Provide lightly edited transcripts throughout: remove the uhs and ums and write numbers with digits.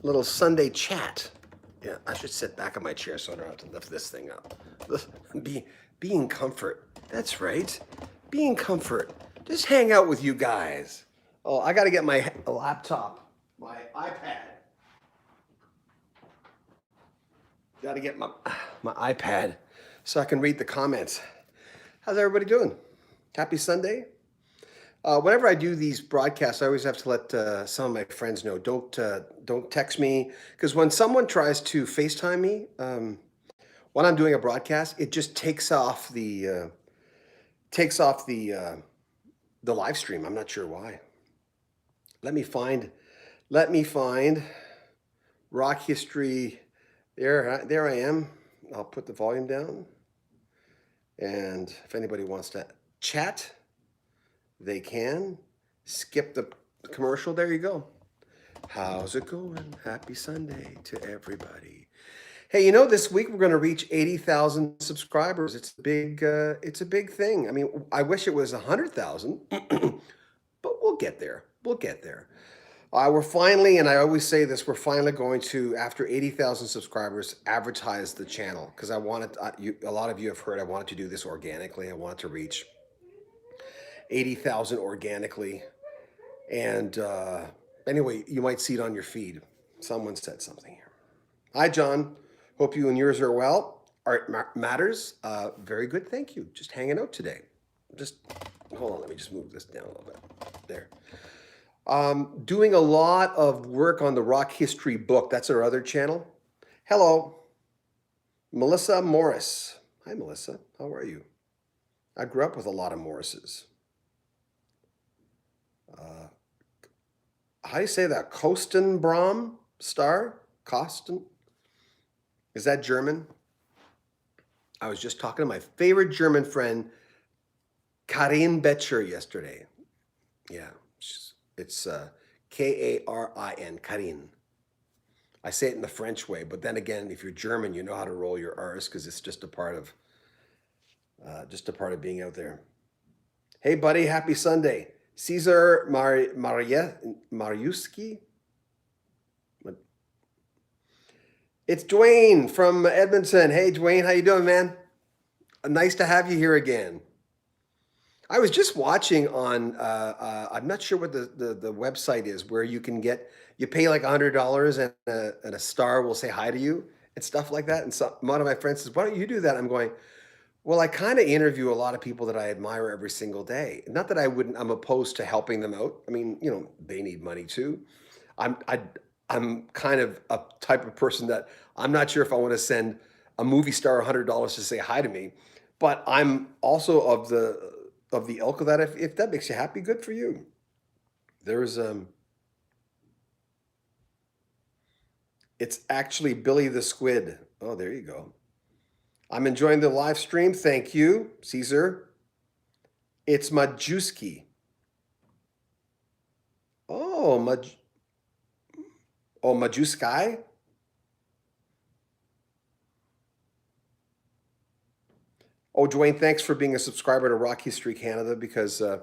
little Sunday chat. Yeah, I should sit back in my chair so I don't have to lift this thing up. Be in comfort. That's right. Be in comfort. Just hang out with you guys. Oh, I got to get my laptop, my iPad. Got to get my iPad so I can read the comments. How's everybody doing? Happy Sunday. Whenever I do these broadcasts, I always have to let some of my friends know. Don't text me, because when someone tries to FaceTime me when I'm doing a broadcast, it just takes off the live stream. I'm not sure why. Let me find rock history. There I am. I'll put the volume down, and if anybody wants to chat, they can. Skip the commercial. There you go. How's it going? Happy Sunday to everybody. Hey, this week we're going to reach 80,000 subscribers. It's a big thing. I mean, I wish it was 100,000, but we'll get there. We're finally, and I always say this, we're finally going to, after 80,000 subscribers, advertise the channel, because I wanted, a lot of you have heard, I wanted to do this organically. I wanted to reach 80,000 organically. And anyway, you might see it on your feed. Someone said something here. Hi, John. Hope you and yours are well. Art matters. Very good. Thank you. Just hanging out today. Just hold on. Let me just move this down a little bit. There. Doing a lot of work on the rock history book. That's our other channel. Hello. Melissa Morris. Hi, Melissa. How are you? I grew up with a lot of Morrises. How do you say that? Kostenbrom star? Kosten? Is that German? I was just talking to my favorite German friend, Karin Betcher, yesterday. Yeah, it's Karin, Karin. I say it in the French way, but then again, if you're German, you know how to roll your R's, because it's just a part of being out there. Hey, buddy, happy Sunday. Caesar Mariuski. It's Dwayne from Edmonton. Hey, Dwayne, how you doing, man? Nice to have you here again. I was just watching on, I'm not sure what the website is, where you can you pay like $100 and a star will say hi to you and stuff like that. And so one of my friends says, why don't you do that? I'm going, well, I kind of interview a lot of people that I admire every single day. Not that I'm opposed to helping them out. I mean, they need money too. I'm kind of a type of person that I'm not sure if I want to send a movie star $100 to say hi to me, but I'm also of the ilk of that. If that makes you happy, good for you. There's it's actually Billy the Squid. Oh, there you go. I'm enjoying the live stream. Thank you, Caesar. It's Majewski. Oh, Majewski. Oh, Dwayne, thanks for being a subscriber to Rock History Canada, because I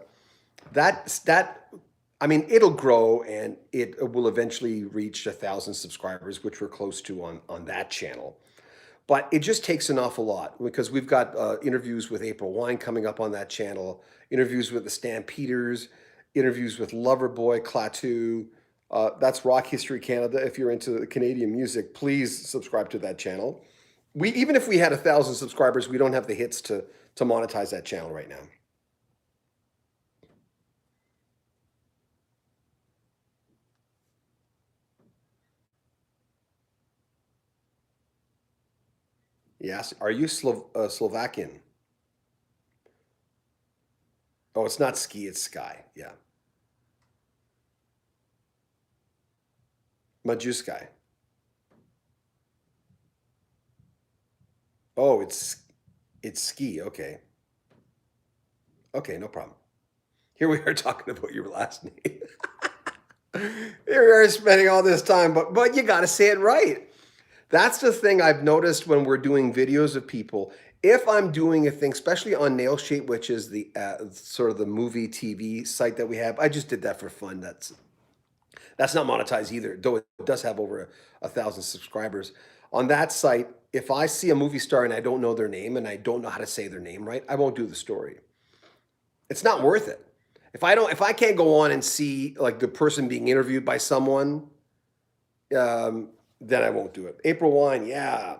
mean, it'll grow and it will eventually reach 1,000 subscribers, which we're close to on that channel. But it just takes an awful lot, because we've got interviews with April Wine coming up on that channel, interviews with the Stampeders, interviews with Loverboy, Klaatu. That's Rock History Canada. If you're into Canadian music, please subscribe to that channel. Even if we had 1,000 subscribers, we don't have the hits to monetize that channel right now. Yes. Are you Slovakian? Oh, it's not ski, it's sky. Yeah. Majewski. Oh, it's ski. Okay. Okay, no problem. Here we are talking about your last name. Here we are spending all this time, but you got to say it right. That's the thing I've noticed when we're doing videos of people. If I'm doing a thing, especially on Nail Shape, which is the sort of the movie TV site that we have, I just did that for fun. That's not monetized either, though it does have over 1,000 subscribers. On that site, if I see a movie star and I don't know their name and I don't know how to say their name right, I won't do the story. It's not worth it. If I can't go on and see like the person being interviewed by someone, then I won't do it. April Wine, yeah.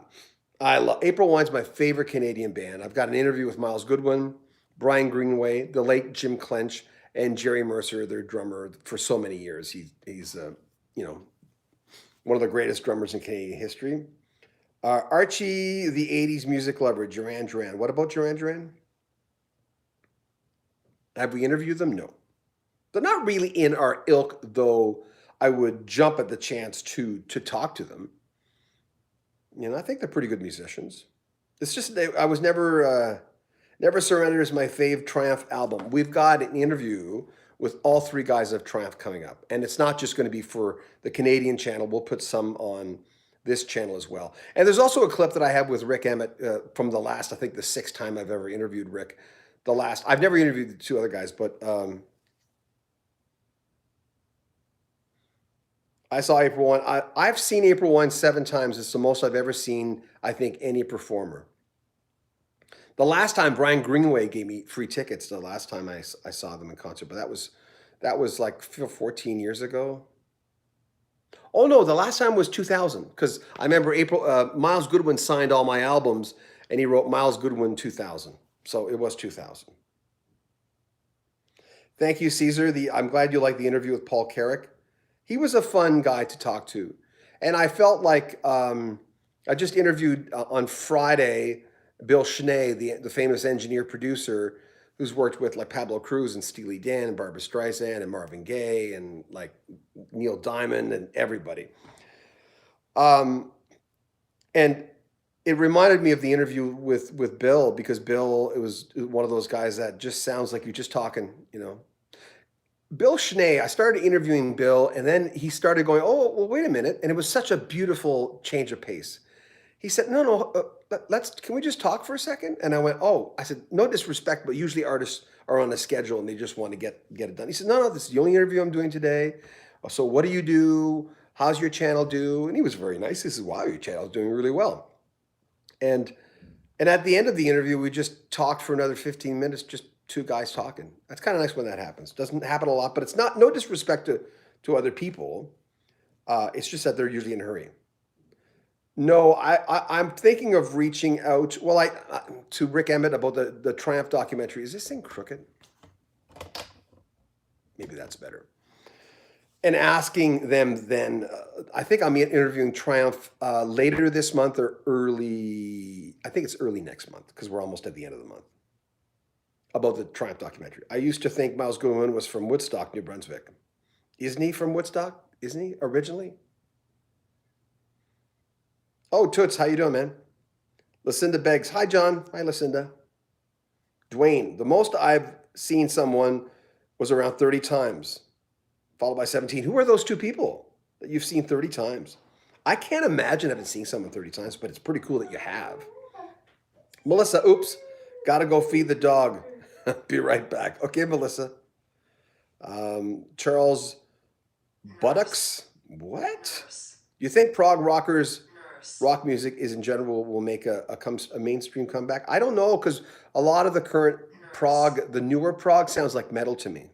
I love April Wine's my favorite Canadian band. I've got an interview with Miles Goodwin, Brian Greenway, the late Jim Clench, and Jerry Mercer, their drummer for so many years. He's you know, one of the greatest drummers in Canadian history. Archie, the '80s music lover, Duran Duran. What about Duran Duran? Have we interviewed them? No. They're not really in our ilk, though. I would jump at the chance to talk to them. I think they're pretty good musicians. It's just I was Never Surrender is my fave Triumph album. We've got an interview with all three guys of Triumph coming up, and it's not just going to be for the Canadian channel. We'll put some on this channel as well. And there's also a clip that I have with Rick Emmett from I think the sixth time I've ever interviewed Rick. I've never interviewed the two other guys, but I saw April Wine. I've seen April Wine 7 times. It's the most I've ever seen, I think, any performer. The last time Brian Greenway gave me free tickets, the last time I saw them in concert, but that was like 14 years ago. Oh no, the last time was 2000, because I remember Miles Goodwin signed all my albums, and he wrote Miles Goodwin 2000. So it was 2000. Thank you, Caesar. I'm glad you liked the interview with Paul Carrick. He was a fun guy to talk to. And I felt like I just interviewed on Friday Bill Schnee, the famous engineer producer who's worked with like Pablo Cruz and Steely Dan and Barbra Streisand and Marvin Gaye and like Neil Diamond and everybody. And it reminded me of the interview with Bill, because Bill, it was one of those guys that just sounds like you're just talking, Bill Schnee, I started interviewing Bill, and then he started going, oh, well, wait a minute. And it was such a beautiful change of pace. He said, no, can we just talk for a second? And I went, oh, I said, no disrespect, but usually artists are on a schedule and they just want to get it done. He said, no, this is the only interview I'm doing today. So what do you do? How's your channel do? And he was very nice. He said, wow, your channel's doing really well. And at the end of the interview, we just talked for another 15 minutes, just two guys talking. That's kind of nice when that happens. Doesn't happen a lot, but it's no disrespect to other people. It's just that they're usually in a hurry. No, I'm thinking of reaching out, to Rick Emmett about the Triumph documentary. Is this thing crooked? Maybe that's better. And asking them then, I think I'm interviewing Triumph later this month or I think it's early next month, because we're almost at the end of the month, about the Triumph documentary. I used to think Miles Goodwin was from Woodstock, New Brunswick. Isn't he from Woodstock? Isn't he originally? Oh, Toots, how you doing, man? Lucinda Beggs. Hi, John. Hi, Lucinda. Dwayne, the most I've seen someone was around 30 times, followed by 17. Who are those two people that you've seen 30 times? I can't imagine having seen someone 30 times, but it's pretty cool that you have. Melissa, oops, gotta go feed the dog. Be right back. Okay, Melissa. Charles Buttocks. What? You think prog rockers, rock music is in general will make a mainstream comeback? I don't know, because a lot of the current prog, the newer prog, sounds like metal to me.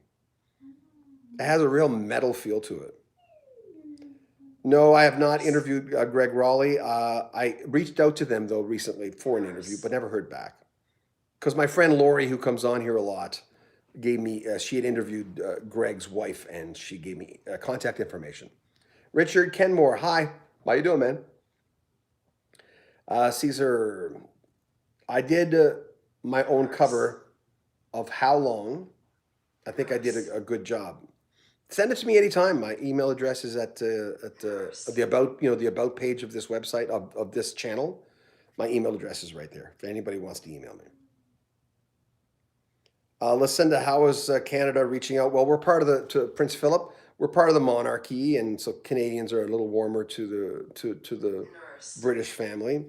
It has a real metal feel to it. No, I have not interviewed Greg Raleigh. I reached out to them, though, recently for an interview, but never heard back. Because my friend Lori, who comes on here a lot, gave me, she had interviewed Greg's wife, and she gave me contact information. Richard Kenmore, hi. How you doing, man? Caesar, I did my own cover of How Long. I think I did a good job. Send it to me anytime. My email address is at the about page of this website of this channel. My email address is right there if anybody wants to email me. Lucinda, how is Canada reaching out? Well, we're part of to Prince Philip. We're part of the monarchy, and so Canadians are a little warmer to the British family.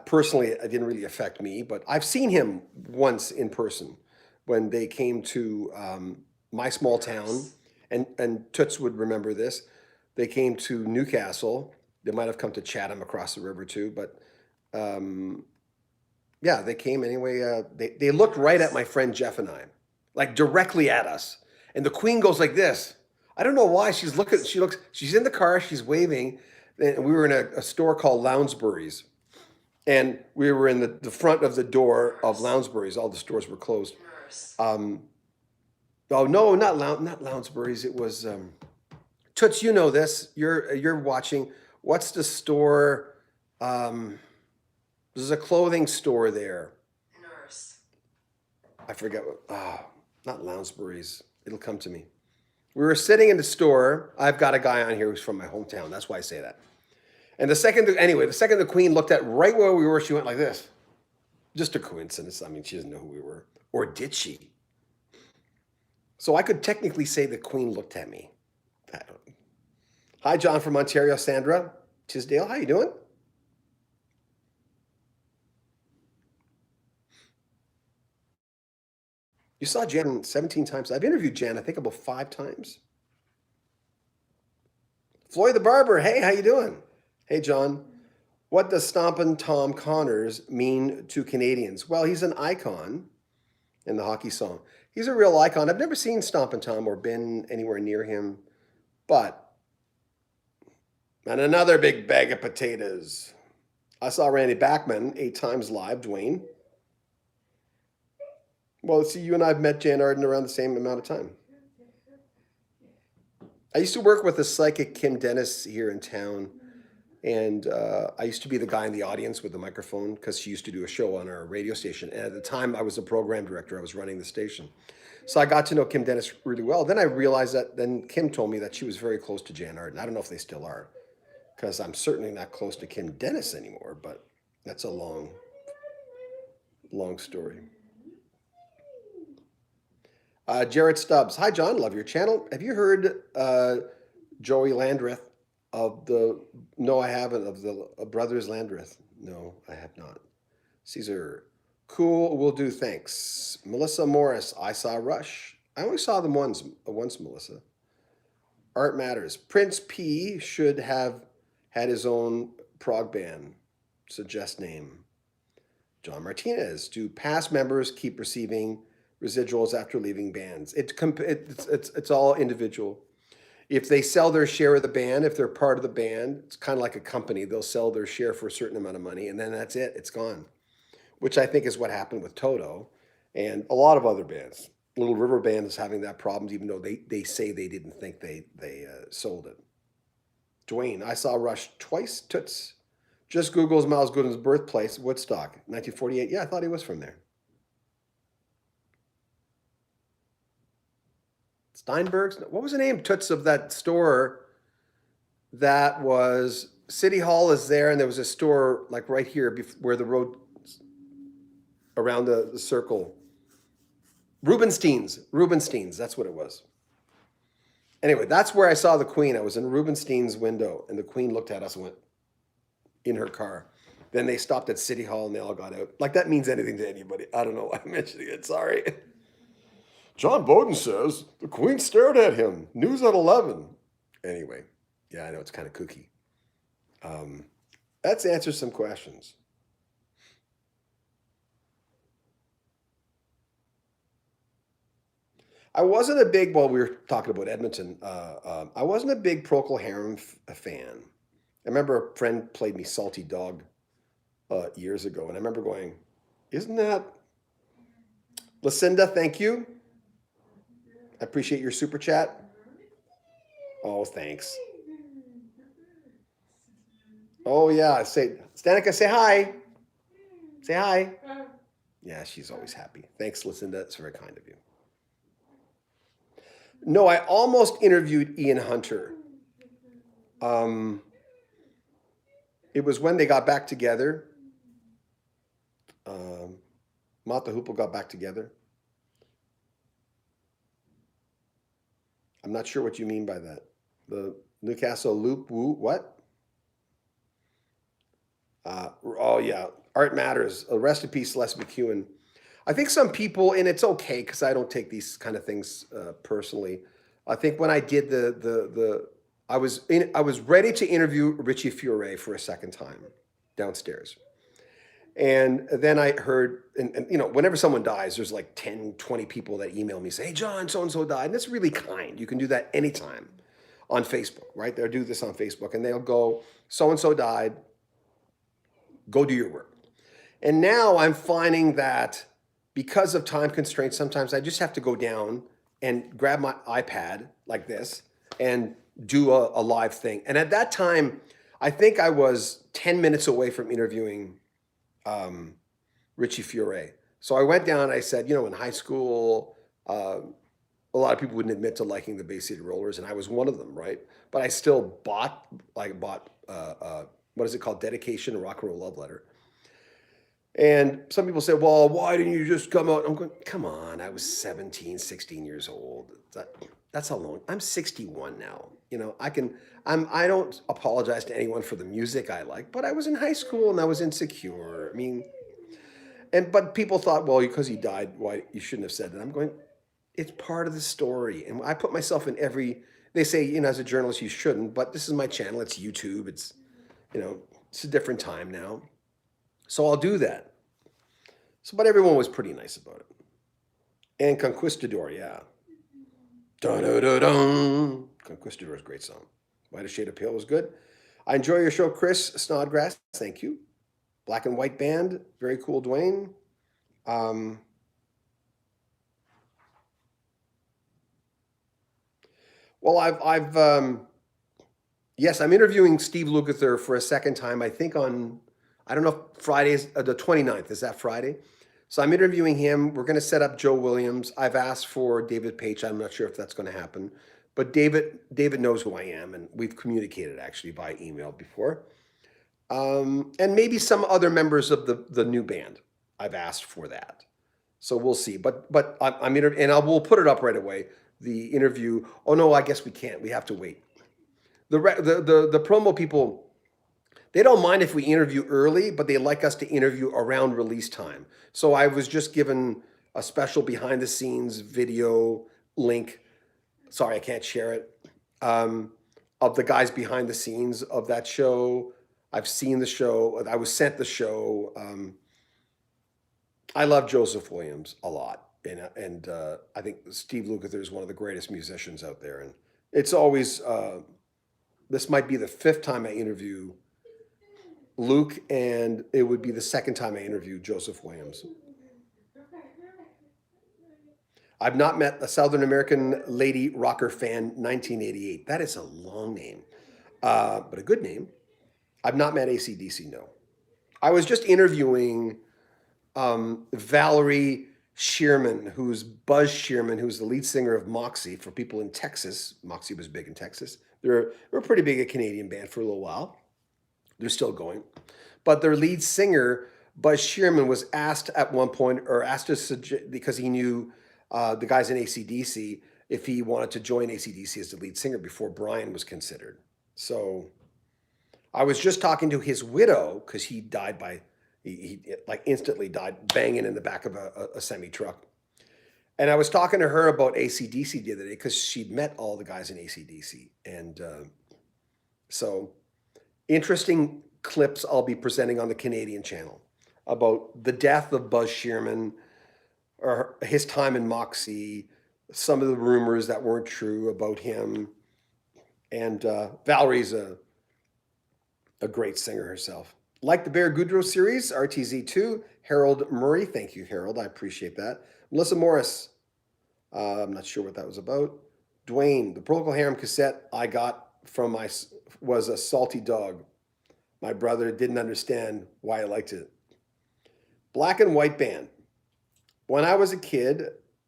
Personally, it didn't really affect me, but I've seen him once in person when they came to my small town, and Toots would remember this. They came to Newcastle. They might have come to Chatham across the river too, but um, yeah, they came anyway. They looked right at my friend Jeff and I, like directly at us. And the Queen goes like this. I don't know why she's looking. She looks. She's in the car. She's waving. And we were in a store called Lounsbury's, and we were in the front of the door of Lounsbury's. All the stores were closed. Um, oh no, not Lounsbury's. It was Toots. You know this. You're watching. What's the store? There's a clothing store there. I forget what. Not Lounsbury's. It'll come to me. We were sitting in the store. I've got a guy on here who's from my hometown. That's why I say that. And the second the Queen looked at right where we were, she went like this. Just a coincidence. I mean, she doesn't know who we were. Or did she? So I could technically say the Queen looked at me. I don't know. Hi, John from Ontario. Sandra Tisdale, how you doing? You saw Jan 17 times. I've interviewed Jan, I think, about 5 times. Floyd the Barber, hey, how you doing? Hey, John. What does Stompin' Tom Connors mean to Canadians? Well, he's an icon in the hockey song. He's a real icon. I've never seen Stompin' Tom or been anywhere near him, but, and another big bag of potatoes. I saw Randy Bachman 8 times live, Dwayne. Well, see, you and I have met Jan Arden around the same amount of time. I used to work with the psychic Kim Dennis here in town, and I used to be the guy in the audience with the microphone because she used to do a show on our radio station. And at the time, I was the program director. I was running the station. So I got to know Kim Dennis really well. Then I realized that, then Kim told me that she was very close to Jan Arden. I don't know if they still are, because I'm certainly not close to Kim Dennis anymore, but that's a long, long story. Jared Stubbs. Hi, John. Love your channel. Have you heard Joey Landreth of the... No, I haven't. Of the Brothers Landreth. No, I have not. Caesar. Cool. Will do. Thanks. Melissa Morris. I saw Rush. I only saw them once, Melissa. Art Matters. Prince P should have had his own prog band. Suggest name. John Martinez. Do past members keep receiving residuals after leaving bands? It's all individual. If they sell their share of the band, if they're part of the band, it's kind of like a company. They'll sell their share for a certain amount of money, and then that's it. It's gone, which I think is what happened with Toto and a lot of other bands. Little River Band is having that problem, even though they say they didn't think they sold it. Dwayne, I saw Rush twice. Toots. Just Google's Miles Goodin's birthplace, Woodstock, 1948. Yeah, I thought he was from there. Steinberg's, what was the name, Toots, of that store that was, City Hall is there, and there was a store like right here where the road around the circle. Rubenstein's, that's what it was. Anyway, that's where I saw the Queen. I was in Rubenstein's window, and the Queen looked at us and went in her car. Then they stopped at City Hall, and they all got out. Like that means anything to anybody. I don't know why I'm mentioning it, sorry. John Beaudin says the Queen stared at him. News at 11. Anyway, yeah, I know it's kind of kooky. Let's answer some questions. I wasn't a big, well, we were talking about Edmonton. I wasn't a big Procol Harum fan. I remember a friend played me Salty Dog years ago, and I remember going, isn't that... Lucinda, thank you. I appreciate your super chat. Oh, thanks. Oh, yeah. Stanica, say hi. Say hi. Yeah, she's always happy. Thanks, Lucinda. It's very kind of you. No, I almost interviewed Ian Hunter. It was when they got back together. Mott the Hoople got back together. I'm not sure what you mean by that. The Newcastle Loop, woo, what? Oh, yeah. Art Matters. Rest in peace, Les McEwen. I think some people, and it's okay because I don't take these kind of things personally. I think when I did I was ready to interview Richie Fiore for a second time downstairs. And then I heard, and you know, whenever someone dies, there's like 10, 20 people that email me say, hey, John, so-and-so died. And that's really kind. You can do that anytime on Facebook, right? They'll do this on Facebook and they'll go, so-and-so died, go do your work. And now I'm finding that because of time constraints, sometimes I just have to go down and grab my iPad like this and do a live thing. And at that time, I think I was 10 minutes away from interviewing Richie Fiore. So I went down and I said, you know, in high school, a lot of people wouldn't admit to liking the Bay City Rollers, and I was one of them, right? But I still bought what is it called? Dedication, a rock and roll love letter. And some people say, well, why didn't you just come out? I'm going, come on, I was 17, 16 years old. That's how long. I'm 61 now. You know, I don't apologize to anyone for the music I like, but I was in high school and I was insecure. I mean, but people thought, well, because he died, why you shouldn't have said that. I'm going, it's part of the story. And I put myself in they say, you know, as a journalist, you shouldn't, but this is my channel. It's YouTube. It's, you know, it's a different time now. So I'll do that. So, but everyone was pretty nice about it. And Conquistador, yeah. Dun-dun-dun-dun. Conquistador is a great song. White Shade of Pale was good. I enjoy your show, Chris Snodgrass. Thank you. Black and White Band. Very cool, Dwayne. Well, yes, I'm interviewing Steve Lukather for a second time. I think on, I don't know, Friday's the 29th. Is that Friday? So I'm interviewing him. We're going to set up Joe Williams. I've asked for David Page. I'm not sure if that's going to happen. But David knows who I am, and we've communicated actually by email before. And maybe some other members of the new band. I've asked for that. So we'll see. But we'll put it up right away. The interview. Oh no, I guess we can't. We have to wait. The promo people, they don't mind if we interview early, but they like us to interview around release time. So I was just given a special behind the scenes video link. Sorry, I can't share it. Of the guys behind the scenes of that show. I've seen the show. I was sent the show. I love Joseph Williams a lot. And I think Steve Lukather is one of the greatest musicians out there. And it's always, this might be the 5th time I interview Luke, and it would be the 2nd time I interviewed Joseph Williams. I've not met a Southern American lady rocker fan, 1988. That is a long name, but a good name. I've not met AC/DC, no. I was just interviewing Valerie Shearman, who's Buzz Shearman, who's the lead singer of Moxie. For people in Texas, Moxie was big in Texas. They're pretty big a Canadian band for a little while. They're still going. But their lead singer, Buzz Shearman, was asked at one point, or asked to suggest, because he knew the guys in AC/DC, if he wanted to join AC/DC as the lead singer before Brian was considered. So I was just talking to his widow, because he died he like instantly died banging in the back of a semi-truck. And I was talking to her about AC/DC the other day, because she'd met all the guys in AC/DC. And so interesting clips I'll be presenting on the Canadian channel about the death of Buzz Shearman, or his time in Moxie, some of the rumors that weren't true about him. And Valerie's a great singer herself. Like the Bear Goudreau series, RTZ2, Harold Murray. Thank you, Harold. I appreciate that. Melissa Morris. I'm not sure what that was about. Dwayne, the Procol Harum cassette I got from was a salty dog. My brother didn't understand why I liked it. Black and White Band. When I was a kid,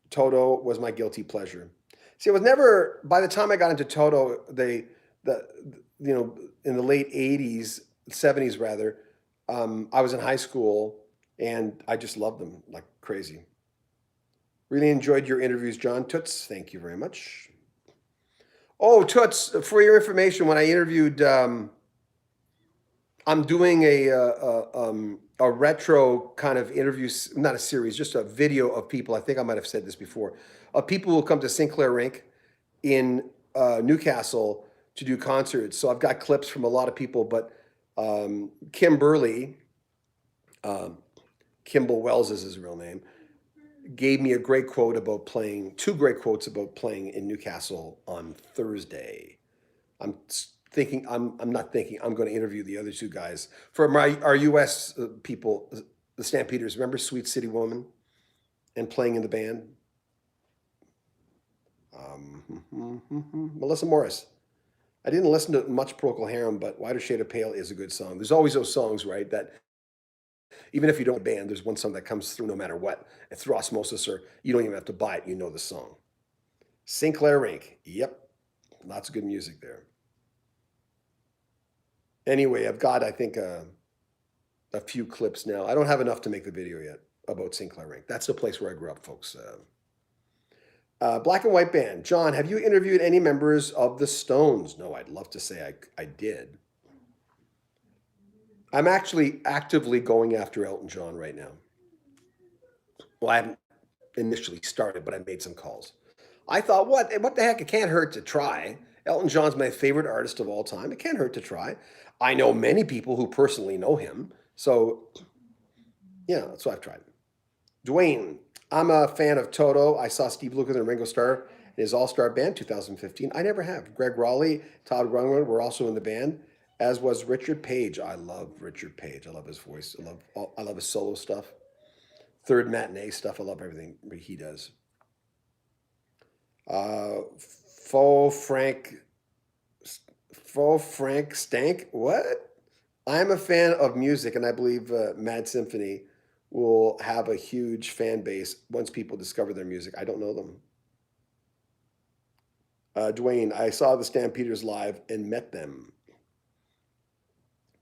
Toto was my guilty pleasure. See, it was never, by the time I got into Toto, in the late 80s, 70s rather, I was in high school and I just loved them like crazy. Really enjoyed your interviews, John. Toots, thank you very much. Oh, Toots, for your information, when I interviewed, I'm doing a retro kind of interview, not a series, just a video of people. I think I might have said this before, of people who come to Sinclair Rink in Newcastle to do concerts. So I've got clips from a lot of people, but Kim Burley, um, Kimball Wells is his real name, gave me a great quote about playing, two great quotes about playing in Newcastle on Thursday. I'm thinking, I'm not thinking, I'm going to interview the other two guys from our US people, the Stampeders. Remember Sweet City Woman and playing in the band? Melissa Morris. I didn't listen to much Procol Harum, but Wider Shade of Pale is a good song. There's always those songs, right? That even if you don't band, there's one song that comes through no matter what. And through osmosis, or you don't even have to buy it, you know the song. Sinclair Rink. Yep. Lots of good music there. Anyway, I've got, I think, a few clips now. I don't have enough to make the video yet about Sinclair Rink. That's the place where I grew up, folks. Black and White Band. John, have you interviewed any members of the Stones? No, I'd love to say I did. I'm actually actively going after Elton John right now. Well, I haven't initially started, but I made some calls. I thought, what the heck? It can't hurt to try. Elton John's my favorite artist of all time. It can't hurt to try. I know many people who personally know him. So, yeah, that's what I've tried. Dwayne, I'm a fan of Toto. I saw Steve Lukather and Ringo Starr in his All-Star Band 2015. I never have. Greg Raleigh, Todd Rundgren were also in the band, as was Richard Page. I love Richard Page. I love his voice. I love his solo stuff. Third Matinee stuff. I love everything he does. Faux Frank Stank. What? I'm a fan of music, and I believe Mad Symphony will have a huge fan base once people discover their music. I don't know them. Dwayne, I saw the Stampeders live and met them.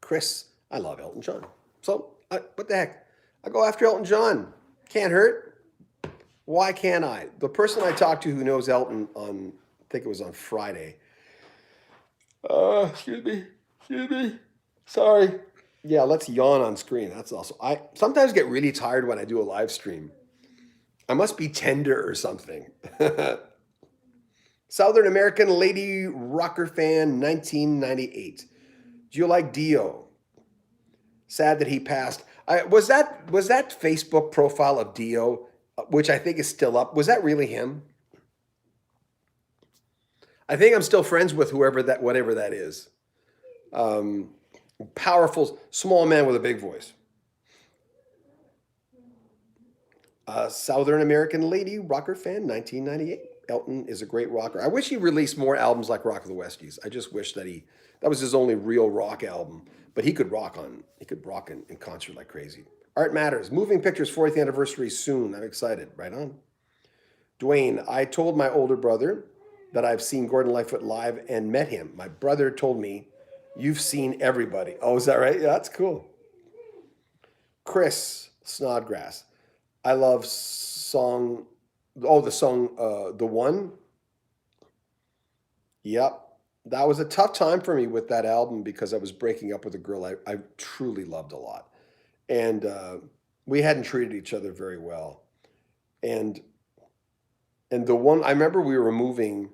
Chris, I love Elton John. So, what the heck? I go after Elton John. Can't hurt. Why can't I? The person I talked to who knows Elton on, I think it was on Friday. Excuse me. Sorry. Yeah, let's yawn on screen. That's also, I sometimes get really tired when I do a live stream. I must be tender or something. Southern American Lady Rocker Fan, 1998. Do you like Dio? Sad that he passed. Was that Facebook profile of Dio, which I think is still up? Was that really him? I think I'm still friends with whatever that is. Powerful, small man with a big voice. Southern American Lady Rocker Fan, 1998. Elton is a great rocker. I wish he released more albums like Rock of the Westies. I just wish that was his only real rock album. But he could rock in concert like crazy. Art Matters. Moving Pictures 40th anniversary soon. I'm excited. Right on. Dwayne, I told my older brother that I've seen Gordon Lightfoot live and met him. My brother told me, you've seen everybody. Oh, is that right? Yeah, that's cool. Chris Snodgrass. I love the song, The One. Yep. That was a tough time for me with that album because I was breaking up with a girl I truly loved a lot. And we hadn't treated each other very well. And The One, I remember we were moving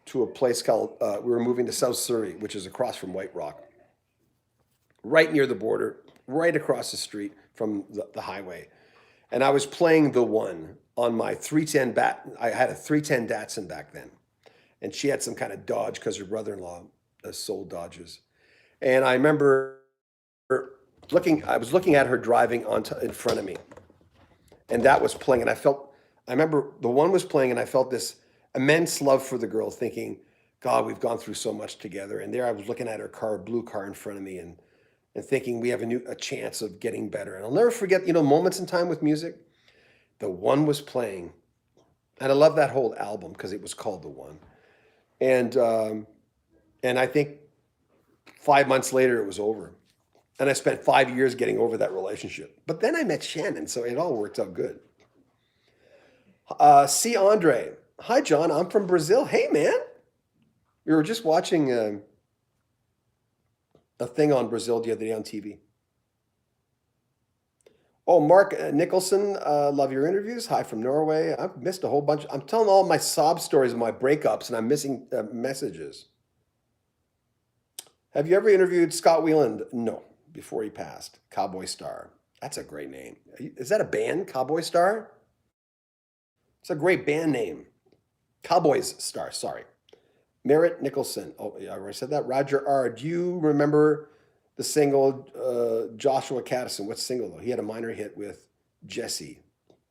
to a place called, we were moving to South Surrey, which is across from White Rock, right near the border, right across the street from the highway. And I was playing The One on my 310 I had a 310 Datsun back then. And she had some kind of Dodge because her brother-in-law sold Dodges. And I remember I was looking at her driving in front of me. And that was playing. And I remember The One was playing and I felt this immense love for the girl, thinking, God, we've gone through so much together. And there I was looking at her car, blue car in front of me, and thinking we have a chance of getting better. And I'll never forget, moments in time with music. The One was playing. And I love that whole album because it was called The One. And I think 5 months later it was over. And I spent 5 years getting over that relationship. But then I met Shannon, so it all worked out good. C. Andre. Hi, John. I'm from Brazil. Hey, man. We were just watching a thing on Brazil the other day on TV. Oh, Mark Nicholson, love your interviews. Hi from Norway. I've missed a whole bunch. I'm telling all my sob stories of my breakups, and I'm missing messages. Have you ever interviewed Scott Weiland? No, before he passed. Cowboy Star. That's a great name. Is that a band, Cowboy Star? It's a great band name. Cowboys Star, sorry. Merritt Nicholson. Oh, yeah, I already said that. Roger R. Do you remember the single Joshua Caddison? What single though? He had a minor hit with Jesse.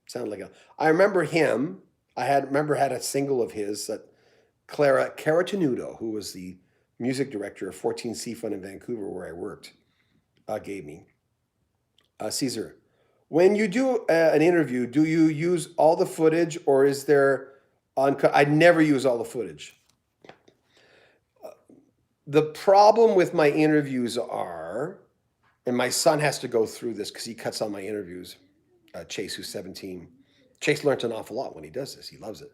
Sounded like a. I remember him. I had a single of his that Clara Caratanudo, who was the music director of 14 Seafront in Vancouver, where I worked, gave me. Caesar, when you do an interview, do you use all the footage or is there uncut? I never use all the footage. The problem with my interviews are, and my son has to go through this because he cuts on my interviews. Chase, who's 17. Chase learns an awful lot when he does this. He loves it.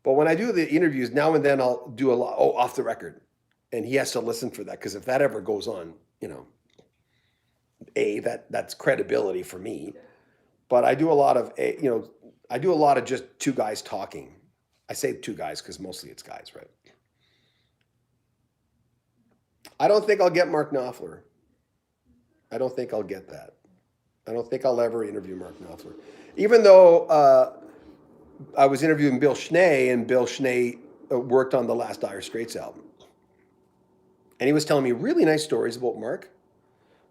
But when I do the interviews, now and then I'll do a lot, off the record. And he has to listen for that because if that ever goes on, that's credibility for me. But I do a lot of, I do a lot of just two guys talking. I say two guys because mostly it's guys, right? I don't think I'll get Mark Knopfler. I don't think I'll get that. I don't think I'll ever interview Mark Knopfler. Even though I was interviewing Bill Schnee, and Bill Schnee worked on the last Dire Straits album. And he was telling me really nice stories about Mark.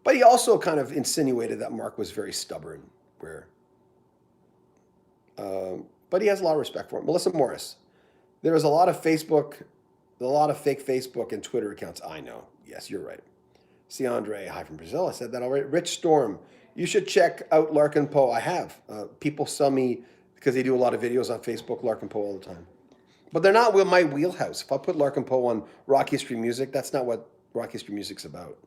But he also kind of insinuated that Mark was very stubborn. But he has a lot of respect for him. Melissa Morris. There is a lot of fake Facebook and Twitter accounts. I know. Yes, you're right. See Andre, hi from Brazil. I said that already. Rich Storm. You should check out Larkin Poe. I have. People sell me because they do a lot of videos on Facebook, Larkin Poe all the time. But they're not my wheelhouse. If I put Larkin Poe on Rock History Music, that's not what Rock History Music's about.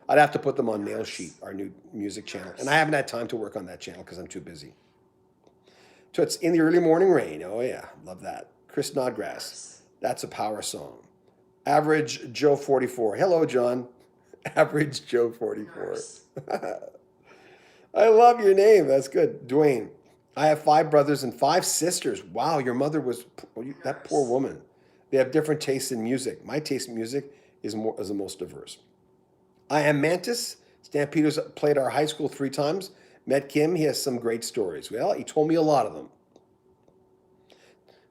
I'd have to put them on Mailsheet, our new music channel. And I haven't had time to work on that channel because I'm too busy. So it's In the Early Morning Rain. Oh, yeah. Love that. Chris Snodgrass. That's a power song. Average Joe 44. Hello, John. Average Joe 44. I love your name. That's good. Dwayne. I have 5 brothers and 5 sisters. Wow, your mother was that poor woman. They have different tastes in music. My taste in music is the most diverse. I am Mantis. Stampeders played our high school 3 times. Met Kim. He has some great stories. Well, he told me a lot of them.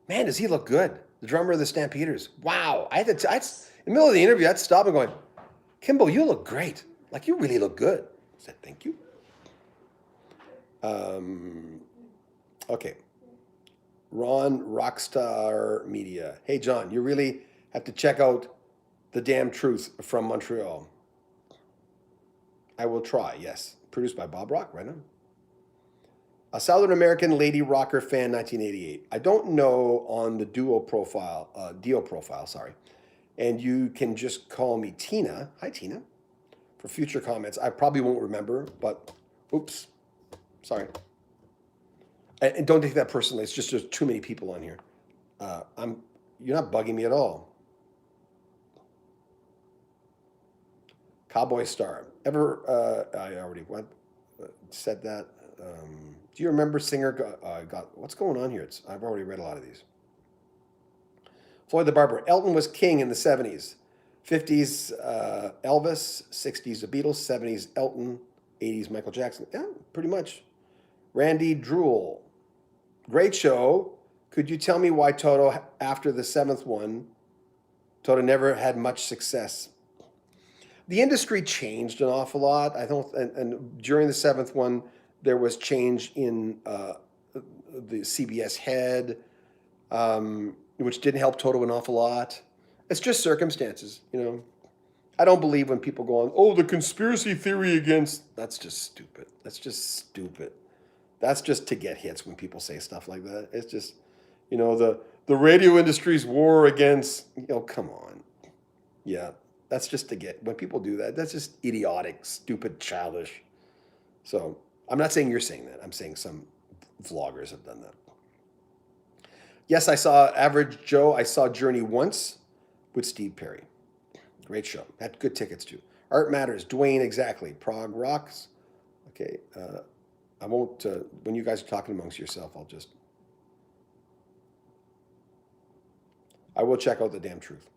Man, does he look good? The drummer of the Stampeders. Wow. In the middle of the interview, I'd stop and going, Kimbo, you look great. Like, you really look good. I said, thank you. Okay. Ron Rockstar Media. Hey, John, you really have to check out The Damn Truth from Montreal. I will try, yes. Produced by Bob Rock, right on. A Southern American lady rocker fan, 1988. I don't know on the Dio profile, sorry. And you can just call me Tina. Hi, Tina. For future comments. I probably won't remember, but oops. Sorry. And don't take that personally. It's just there's too many people on here. You're not bugging me at all. Cowboy Star. I already said that. Do you remember singer what's going on here? I've already read a lot of these. Floyd the Barber. Elton was king in the 70s. 50s Elvis, 60s the Beatles, 70s Elton, 80s Michael Jackson. Yeah, pretty much. Randy Drool. Great show. Could you tell me why Toto, after the 7th one, Toto never had much success? The industry changed an awful lot. And during the 7th one, there was change in the CBS head, which didn't help Toto an awful lot. It's just circumstances, I don't believe when people go on, oh, the conspiracy theory against. That's just stupid. That's just to get hits when people say stuff like that. It's just, the radio industry's war against, come on. Yeah, that's just to get, when people do that, that's just idiotic, stupid, childish. So I'm not saying you're saying that. I'm saying some vloggers have done that. Yes, I saw Average Joe. I saw Journey once with Steve Perry. Great show. Had good tickets too. Art Matters. Dwayne, exactly. Prague Rocks. Okay. I won't, when you guys are talking amongst yourself, I will check out the damn truth.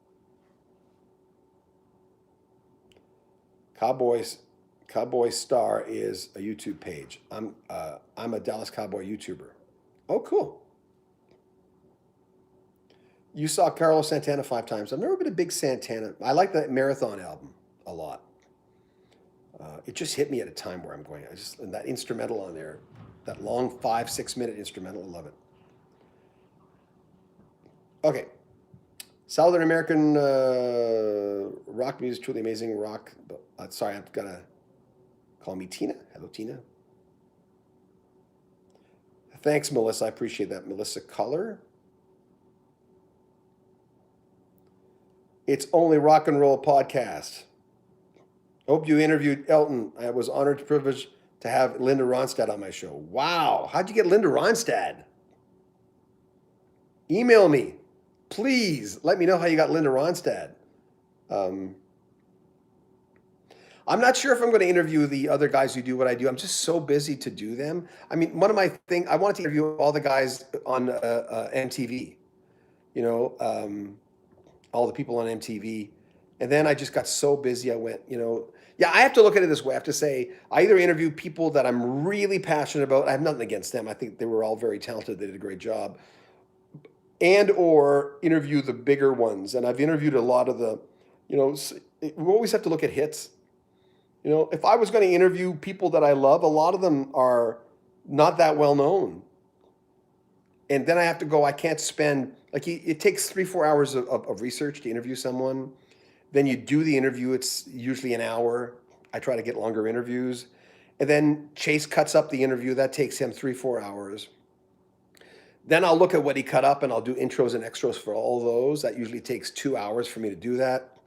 Cowboy Star is a YouTube page. I'm a Dallas Cowboy YouTuber. Oh, cool. You saw Carlos Santana 5 times. I've never been a big Santana. I like that Marathon album a lot. It just hit me at a time where I'm going. And that instrumental on there, that long 5-6 minute instrumental, I love it. Okay. Southern American rock music, truly amazing rock. Sorry, I've got to call me Tina. Hello, Tina. Thanks, Melissa. I appreciate that. Melissa Color. It's Only Rock and Roll Podcast. Hope you interviewed Elton. I was honored and privileged to have Linda Ronstadt on my show. Wow. How'd you get Linda Ronstadt? Email me. Please let me know how you got Linda Ronstadt. I'm not sure if I'm going to interview the other guys who do what I do. I'm just so busy to do them. I mean, one of my things, I wanted to interview all the guys on MTV, all the people on MTV. And then I just got so busy. I went, yeah, I have to look at it this way. I have to say, I either interview people that I'm really passionate about. I have nothing against them. I think they were all very talented. They did a great job. And or interview the bigger ones. And I've interviewed a lot of the, we always have to look at hits. If I was going to interview people that I love, a lot of them are not that well known. And then I have to go, I can't spend, it takes 3-4 hours of research to interview someone. Then you do the interview, it's usually an hour. I try to get longer interviews. And then Chase cuts up the interview, that takes him 3-4 hours. Then I'll look at what he cut up and I'll do intros and extras for all those. That usually takes 2 hours for me to do that.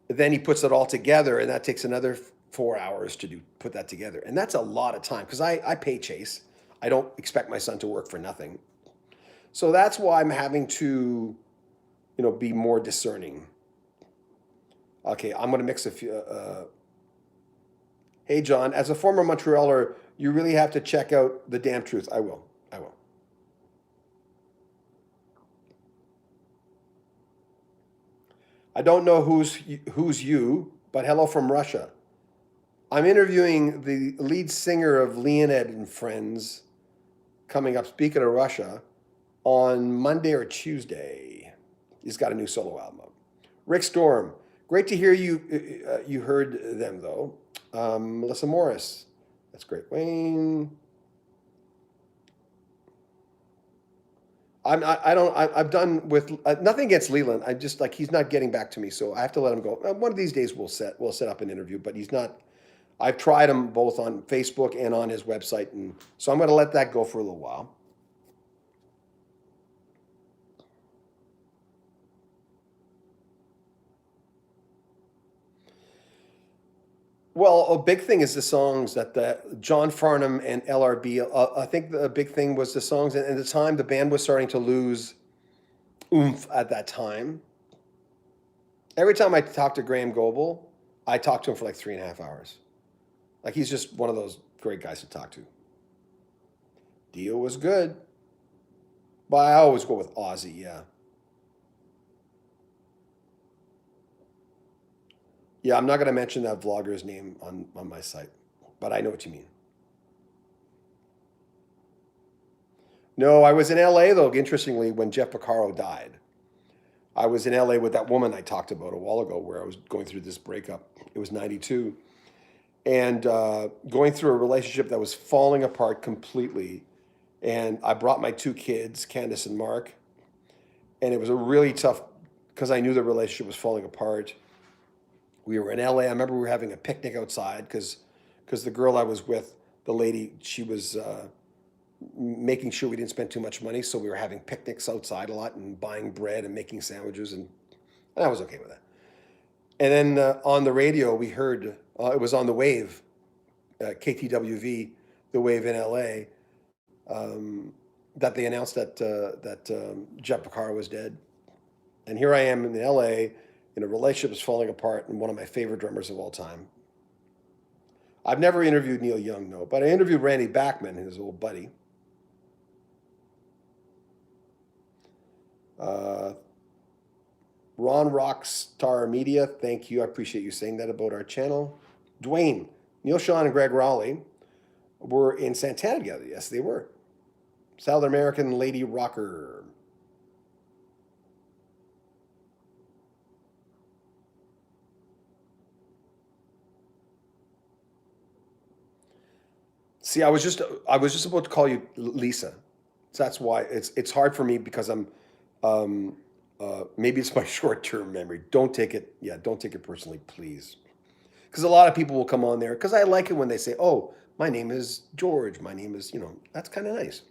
Then he puts it all together and that takes another 4 hours to put that together. And that's a lot of time because I pay Chase. I don't expect my son to work for nothing. So that's why I'm having to, be more discerning. Okay, I'm going to mix a few. Hey, John, as a former Montrealer, you really have to check out The Damn Truth. I will. I don't know who's you, but hello from Russia. I'm interviewing the lead singer of Leonid and Friends coming up, speaking of Russia, on Monday or Tuesday. He's got a new solo album up. Rick Storm, great to hear you heard them, though. Melissa Morris, that's great. Wayne. I've done with nothing against Leland. I just he's not getting back to me, so I have to let him go. One of these days we'll set up an interview, but he's not. I've tried him both on Facebook and on his website, and so I'm going to let that go for a little while. Well, a big thing is the songs that John Farnham and LRB. I think the big thing was the songs, and at the time the band was starting to lose oomph at that time. Every time I talk to Graham Goebel, I talk to him for 3.5 hours. He's just one of those great guys to talk to. Dio was good, but I always go with Ozzy, yeah. Yeah, I'm not going to mention that vlogger's name on my site, but I know what you mean. No, I was in LA, though, interestingly, when Jeff Porcaro died. I was in LA with that woman I talked about a while ago where I was going through this breakup. It was 92. And going through a relationship that was falling apart completely. And I brought my 2 kids, Candace and Mark. And it was a really tough, because I knew the relationship was falling apart. We were in LA. I remember we were having a picnic outside because the girl I was with, the lady, she was making sure we didn't spend too much money. So we were having picnics outside a lot and buying bread and making sandwiches. And I was okay with that. And then on the radio, we heard, it was on the Wave, KTWV, the Wave in LA, that they announced that Jeff Porcaro was dead. And here I am in LA, in a relationship that's falling apart, and one of my favorite drummers of all time. I've never interviewed Neil Young, no, but I interviewed Randy Bachman, his old buddy. Uh, Ron Rockstar Media, thank you. I appreciate you saying that about our channel. Dwayne, Neil Sean and Greg Raleigh were in Santana together. Yes, they were. South American Lady Rocker. See, I was just about to call you Lisa. So that's why it's hard for me because maybe it's my short-term memory. Don't take it personally, please. Because a lot of people will come on there because I like it when they say, "Oh, my name is George. My name is," that's kind of nice.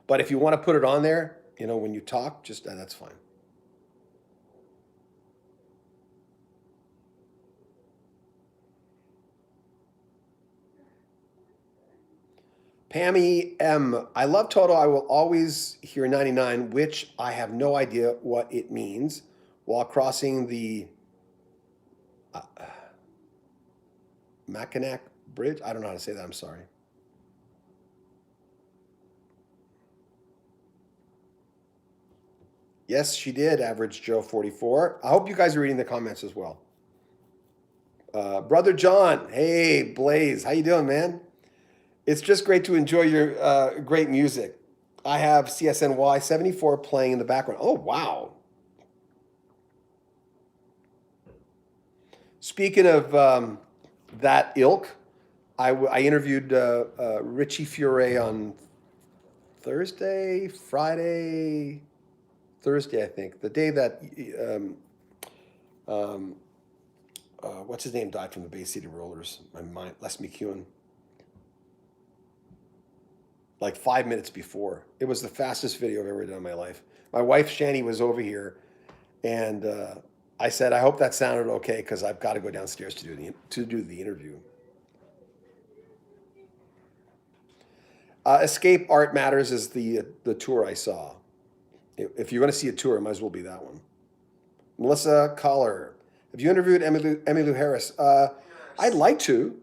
But if you want to put it on there, when you talk, just that's fine. Pammy M. I love Toto. I will always hear 99, which I have no idea what it means, while crossing the uh, Mackinac Bridge. I don't know how to say that. I'm sorry. Yes, she did, Average Joe 44. I hope you guys are reading the comments as well. Brother John, hey, Blaze, how you doing, man? It's just great to enjoy your great music. I have CSNY 74 playing in the background. Oh, wow. Speaking of that ilk, I interviewed Richie Furay on Thursday, I think, the day that what's his name died from the Bay City Rollers. My mind, Les McEwen. Like 5 minutes before. It was the fastest video I've ever done in my life. My wife Shani was over here, and I said, "I hope that sounded okay because I've got to go downstairs to do the interview." Escape Art Matters is the tour I saw. If you're going to see a tour, it might as well be that one. Melissa Collar, have you interviewed Emmylou Harris? I'd like to.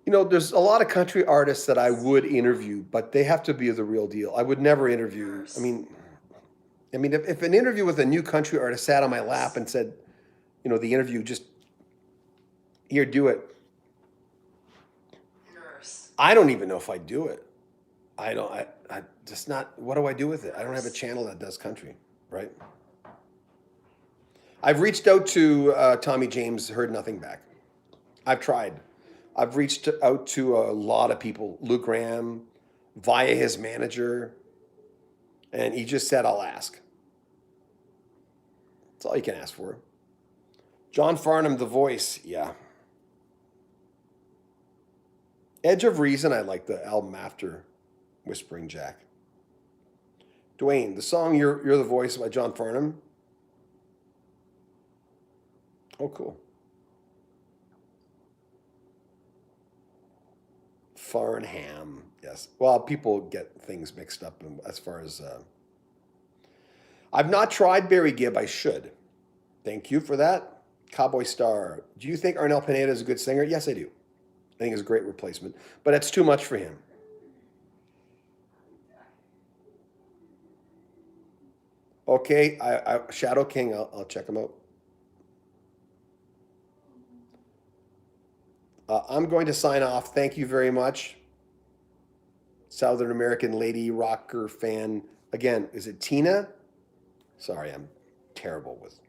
There's a lot of country artists that I would interview, but they have to be the real deal. I would never interview. If an interview with a new country artist sat on my lap and said, the interview just here, do it. I don't even know if I'd do it. I don't. I just not. What do I do with it? I don't have a channel that does country, right? I've reached out to Tommy James, heard nothing back. I've tried. I've reached out to a lot of people, Luke Graham, via his manager, and he just said, "I'll ask." That's all you can ask for. John Farnham, The Voice, yeah. Edge of Reason, I like the album after Whispering Jack. Dwayne, the song You're the Voice by John Farnham. Oh, cool. Farnham, yes. Well, people get things mixed up as far as... I've not tried Barry Gibb. I should. Thank you for that. Cowboy Star. Do you think Arnel Pineda is a good singer? Yes, I do. I think it's a great replacement. But it's too much for him. Okay, Shadow King, I'll check him out. I'm going to sign off. Thank you very much. Southern American Lady Rocker fan. Again, is it Tina? Sorry, I'm terrible with...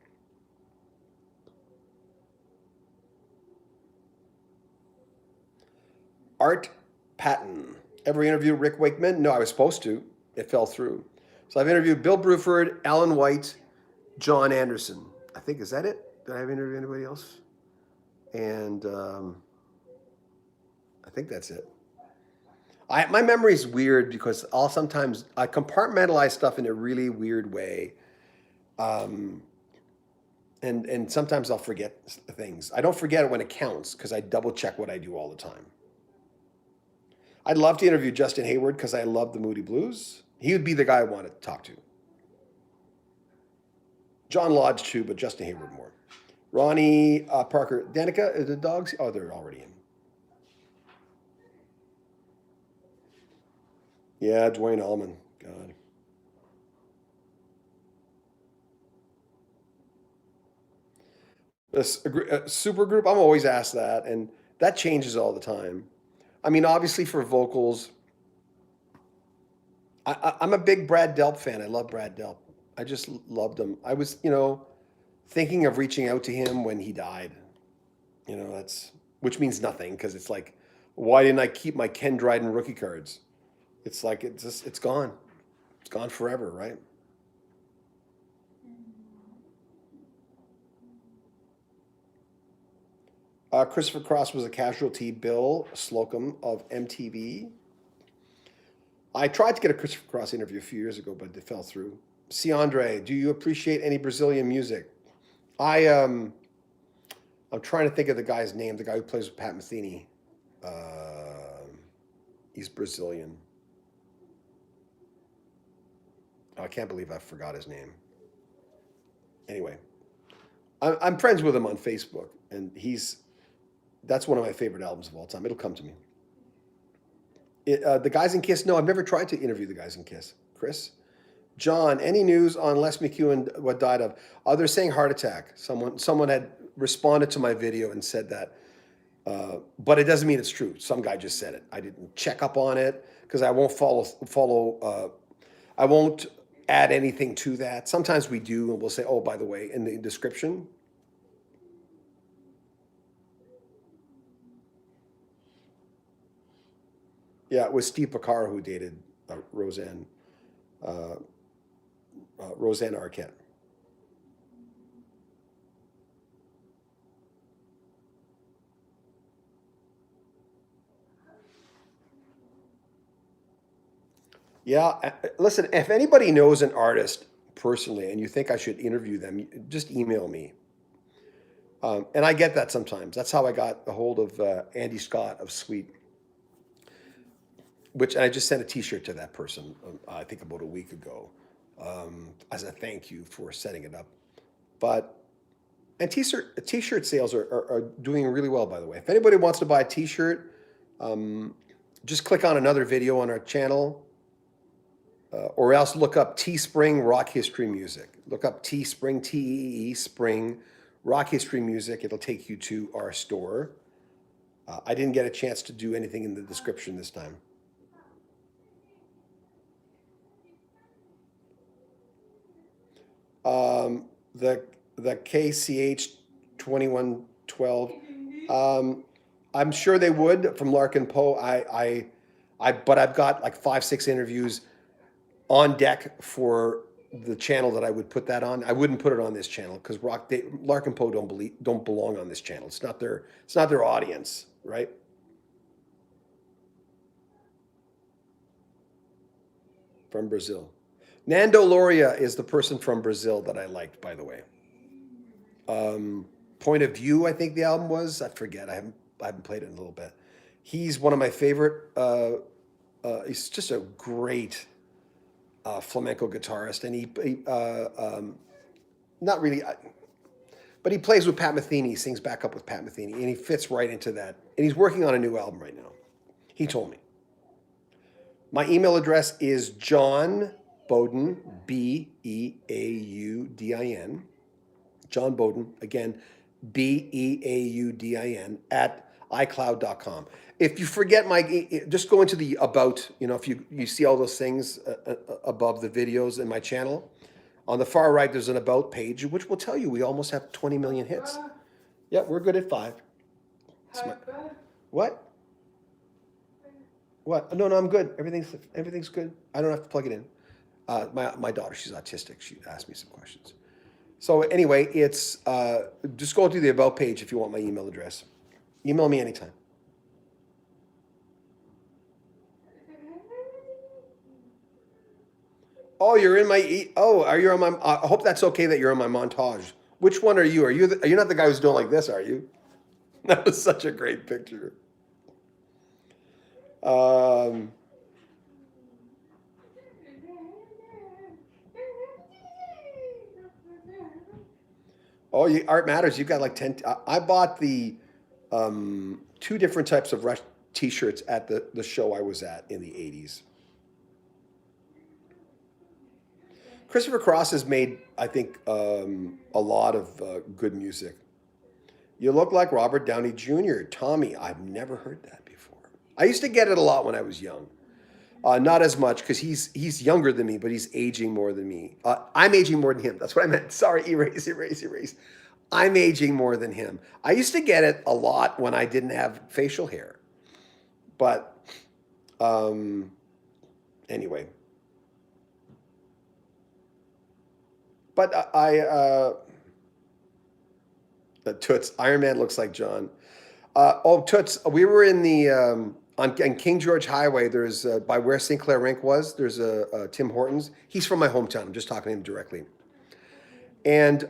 Art Patton. Ever interviewed Rick Wakeman? No, I was supposed to. It fell through. So I've interviewed Bill Bruford, Alan White, John Anderson. I think, is that it? Did I have interviewed anybody else? And I think that's it. My memory is weird because sometimes I compartmentalize stuff in a really weird way. And sometimes I'll forget things. I don't forget it when it counts because I double check what I do all the time. I'd love to interview Justin Hayward because I love the Moody Blues. He would be the guy I want to talk to. John Lodge too, but Justin Hayward more. Ronnie Parker. Danica, are the dogs? Oh, they're already in. Yeah, Dwayne Allman. God. A super group, I'm always asked that, and that changes all the time. I mean, obviously for vocals, I'm a big Brad Delp fan. I love Brad Delp. I just loved him. I was, thinking of reaching out to him when he died. That's which means nothing because it's like, why didn't I keep my Ken Dryden rookie cards? It's like it's gone. It's gone forever, right? Christopher Cross was a casualty. Bill Slocum of MTV. I tried to get a Christopher Cross interview a few years ago, but it fell through. C. Andre, do you appreciate any Brazilian music? I'm trying to think of the guy's name. The guy who plays with Pat Metheny. He's Brazilian. Oh, I can't believe I forgot his name. Anyway, I'm friends with him on Facebook, and that's one of my favorite albums of all time. It'll come to me. The Guys in Kiss. No, I've never tried to interview the Guys in Kiss. Chris, John, any news on Les McEwen? What died of? They're saying heart attack. Someone had responded to my video and said that, but it doesn't mean it's true. Some guy just said it. I didn't check up on it because I won't follow. I won't add anything to that. Sometimes we do, and we'll say, "Oh, by the way," in the description. Yeah, it was Steve Picaro who dated Roseanne Arquette. Yeah, listen, if anybody knows an artist personally and you think I should interview them, just email me. And I get that sometimes. That's how I got a hold of Andy Scott of Sweet, which I just sent a T-shirt to that person, I think about a week ago, as a thank you for setting it up. But and T-shirt sales are doing really well, by the way. If anybody wants to buy a T-shirt, just click on another video on our channel, or else look up Teespring Rock History Music. Look up Teespring, T-E-E, Spring, Rock History Music. It'll take you to our store. I didn't get a chance to do anything in the description this time. The KCH 2112. I'm sure they would from Larkin Poe. But I've got like 5-6 interviews on deck for the channel that I would put that on. I wouldn't put it on this channel because Larkin Poe don't belong on this channel. It's not their audience, right? From Brazil. Nando Loria is the person from Brazil that I liked, by the way. Point of View, I think the album was. I forget. I haven't played it in a little bit. He's one of my favorite. He's just a great flamenco guitarist, and he not really, but he plays with Pat Metheny, sings back up with Pat Metheny, and he fits right into that. And he's working on a new album right now. He told me. My email address is John Beaudin, Beaudin, John Beaudin, again, Beaudin at iCloud.com. If you forget just go into the about, if you see all those things above the videos in my channel. On the far right, there's an about page, which will tell you we almost have 20 million hits. Yeah, we're good at 5. What? What? No, I'm good. Everything's good. I don't have to plug it in. My daughter, she's autistic. She asked me some questions. So anyway, it's just go to the about page if you want my email address. Email me anytime. Oh, you're in my. Are you on my? I hope that's okay that you're on my montage. Which one are you? Are you not the guy who's doing like this? Are you? That was such a great picture. Oh, Art Matters. You've got like 10. I bought the two different types of Rush t-shirts at the show I was at in the 80s. Christopher Cross has made, I think, a lot of good music. You look like Robert Downey Jr. Tommy, I've never heard that before. I used to get it a lot when I was young. Not as much because he's younger than me, but he's aging more than me. I'm aging more than him. That's what I meant. Sorry, erase. I'm aging more than him. I used to get it a lot when I didn't have facial hair. But anyway. But Toots, Iron Man looks like John. Toots, we were in the on King George Highway. There's by where St. Clair Rink was. There's a Tim Hortons. He's from my hometown. I'm just talking to him directly. And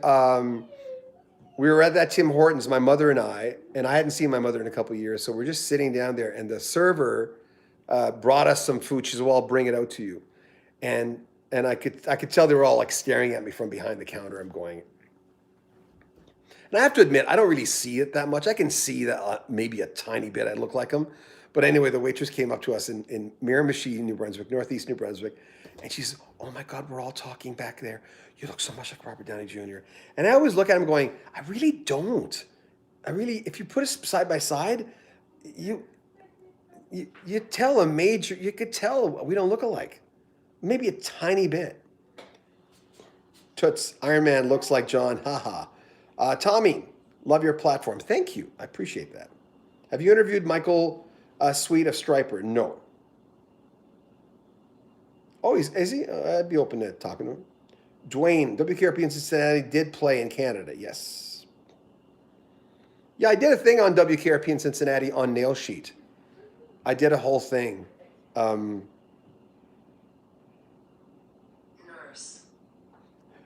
we were at that Tim Hortons, my mother and I hadn't seen my mother in a couple of years, so we're just sitting down there, and the server brought us some food. She said, "Well, I'll bring it out to you," and I could tell they were all like staring at me from behind the counter. I'm going. And I have to admit, I don't really see it that much. I can see that maybe a tiny bit I look like him. But anyway, the waitress came up to us in Miramichi, New Brunswick, northeast New Brunswick. And she said, "Oh my God, we're all talking back there. You look so much like Robert Downey Jr." And I always look at him going, I really don't. If you put us side by side, you tell a major, you could tell we don't look alike. Maybe a tiny bit. Toots, Iron Man looks like John, haha. Tommy, love your platform. Thank you. I appreciate that. Have you interviewed Michael Sweet of Striper? No. Oh, is he? I'd be open to talking to him. Dwayne, WKRP in Cincinnati did play in Canada. Yes. Yeah, I did a thing on WKRP in Cincinnati on Nail Sheet. I did a whole thing.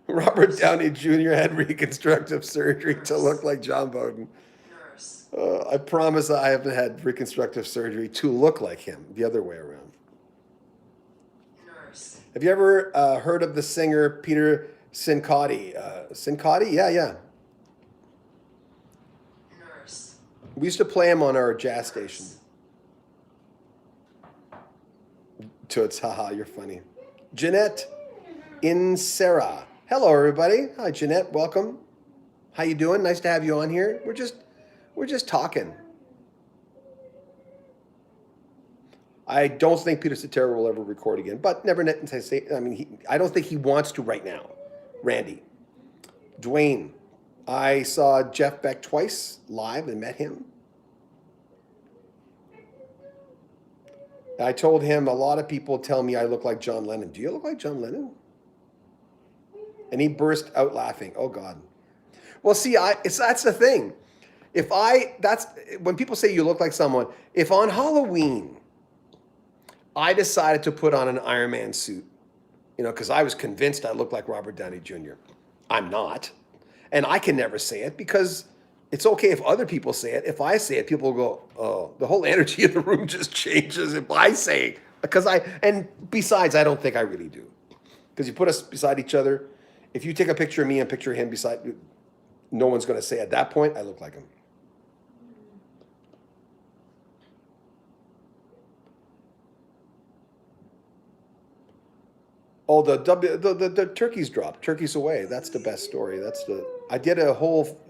Robert Downey Jr. had reconstructive surgery to look like John Beaudin. I promise I haven't had reconstructive surgery to look like him, the other way around. Have you ever heard of the singer Peter Sincotti? Sincotti? Yeah. We used to play him on our jazz station. Toots, haha, you're funny. Jeanette in Sarah. Hello, everybody. Hi, Jeanette. Welcome. How you doing? Nice to have you on here. We're just talking. I don't think Peter Cetera will ever record again, but never say. I mean, I don't think he wants to right now. Randy, Dwayne, I saw Jeff Beck twice live and met him. I told him a lot of people tell me I look like John Lennon. Do you look like John Lennon? And he burst out laughing. Oh God. Well, see, that's the thing. That's when people say you look like someone. If on Halloween I decided to put on an Iron Man suit, because I was convinced I looked like Robert Downey Jr. I'm not, and I can never say it because it's okay if other people say it. If I say it, people go, "Oh," the whole energy of the room just changes if I say it. And besides, I don't think I really do, because you put us beside each other. If you take a picture of me and picture him beside, no one's going to say at that point I look like him. Oh, the turkeys dropped. Turkeys away. That's the best story. I did a whole.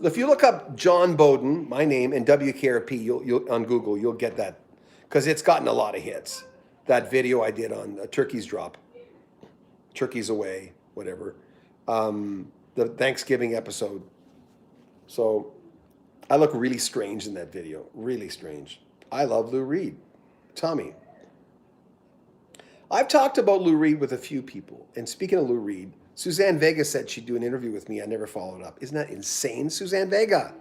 If you look up John Beaudin, my name, and WKRP, you'll on Google, you'll get that, because it's gotten a lot of hits. That video I did on turkeys drop, turkeys away, whatever, the Thanksgiving episode. So, I look really strange in that video. Really strange. I love Lou Reed. Tommy. I've talked about Lou Reed with a few people. And speaking of Lou Reed, Suzanne Vega said she'd do an interview with me. I never followed up. Isn't that insane, Suzanne Vega?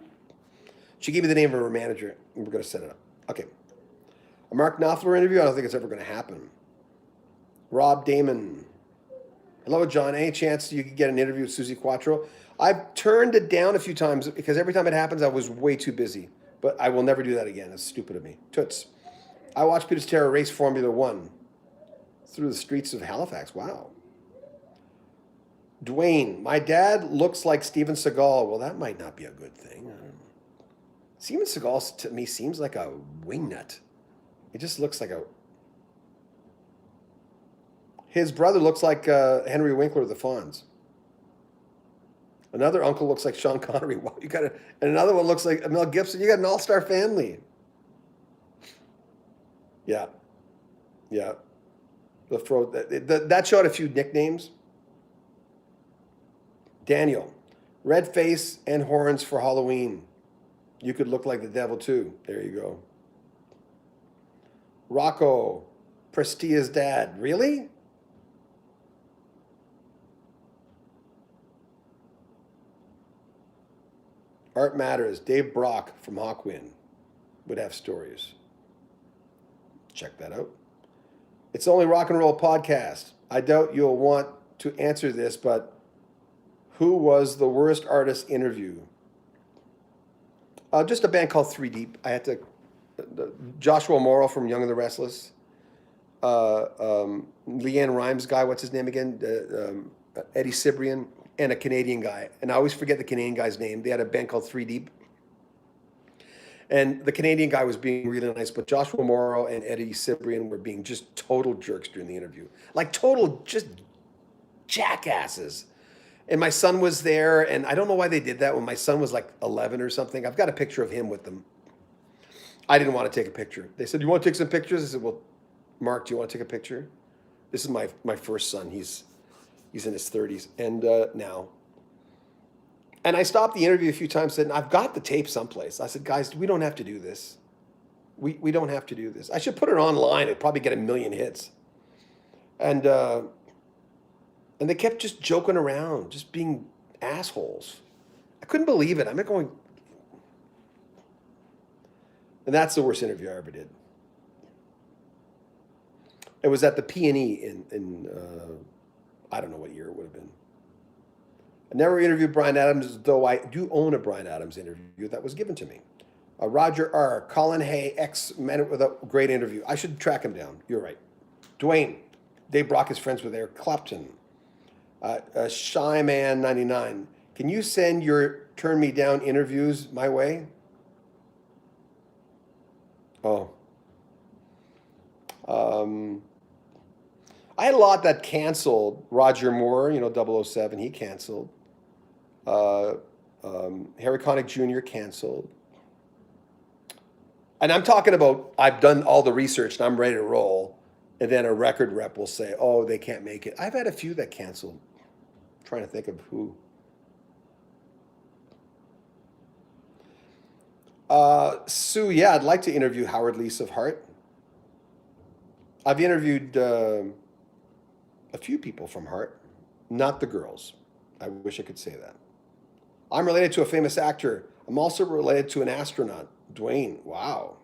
She gave me the name of her manager, and we're going to set it up. Okay. A Mark Knopfler interview? I don't think it's ever going to happen. Rob Damon. Hello, John. Any chance you could get an interview with Susie Quattro? I've turned it down a few times because every time it happens, I was way too busy. But I will never do that again. It's stupid of me. Toots. I watched Peter Cetera race Formula One through the streets of Halifax. Wow. Dwayne, my dad looks like Steven Seagal. Well, that might not be a good thing. I don't know. Steven Seagal to me seems like a wingnut. He just looks like a. His brother looks like Henry Winkler of the Fonz. Another uncle looks like Sean Connery. Wow, you got and another one looks like Mel Gibson. You got an all-star family. Yeah, yeah. That showed a few nicknames. Daniel, red face and horns for Halloween. You could look like the devil too. There you go. Rocco, Prestia's dad. Really? Art Matters. Dave Brock from Hawkwind would have stories. Check that out. It's only rock and roll podcast. I doubt you'll want to answer this, but who was the worst artist interview? Just a band called 3 Deep. I had to. Joshua Morrow from Young and the Restless. Leanne Rimes guy. What's his name again? Eddie Cibrian, and a Canadian guy. And I always forget the Canadian guy's name. They had a band called 3 Deep. And the Canadian guy was being really nice, but Joshua Morrow and Eddie Cibrian were being just total jerks during the interview. Like total just jackasses. And my son was there, and I don't know why they did that when my son was like 11 or something. I've got a picture of him with them. I didn't want to take a picture. They said, "You want to take some pictures?" I said, "Well, Mark, do you want to take a picture?" This is my first son. He's in his 30s, and now. And I stopped the interview a few times and said, "I've got the tape someplace." I said, "Guys, we don't have to do this. We don't have to do this. I should put it online. It'd probably get 1 million hits." And they kept just joking around, just being assholes. I couldn't believe it. I'm going, and that's the worst interview I ever did. It was at the P&E in I don't know what year it would have been. I never interviewed Bryan Adams, though I do own a Bryan Adams interview that was given to me. Roger R. Colin Hay, ex-man with a great interview. I should track him down. You're right. Dwayne. Dave Brock is friends with Eric Clapton. Shyman99. Can you send your Turn Me Down interviews my way? Oh. I had a lot that canceled. Roger Moore, 007, he canceled. Harry Connick Jr. canceled. And I'm talking about, I've done all the research and I'm ready to roll. And then a record rep will say, "Oh, they can't make it." I've had a few that canceled. I'm trying to think of who. Sue, yeah, I'd like to interview Howard Leese of Heart. I've interviewed a few people from Heart, not the girls. I wish I could say that. I'm related to a famous actor. I'm also related to an astronaut. Dwayne, wow.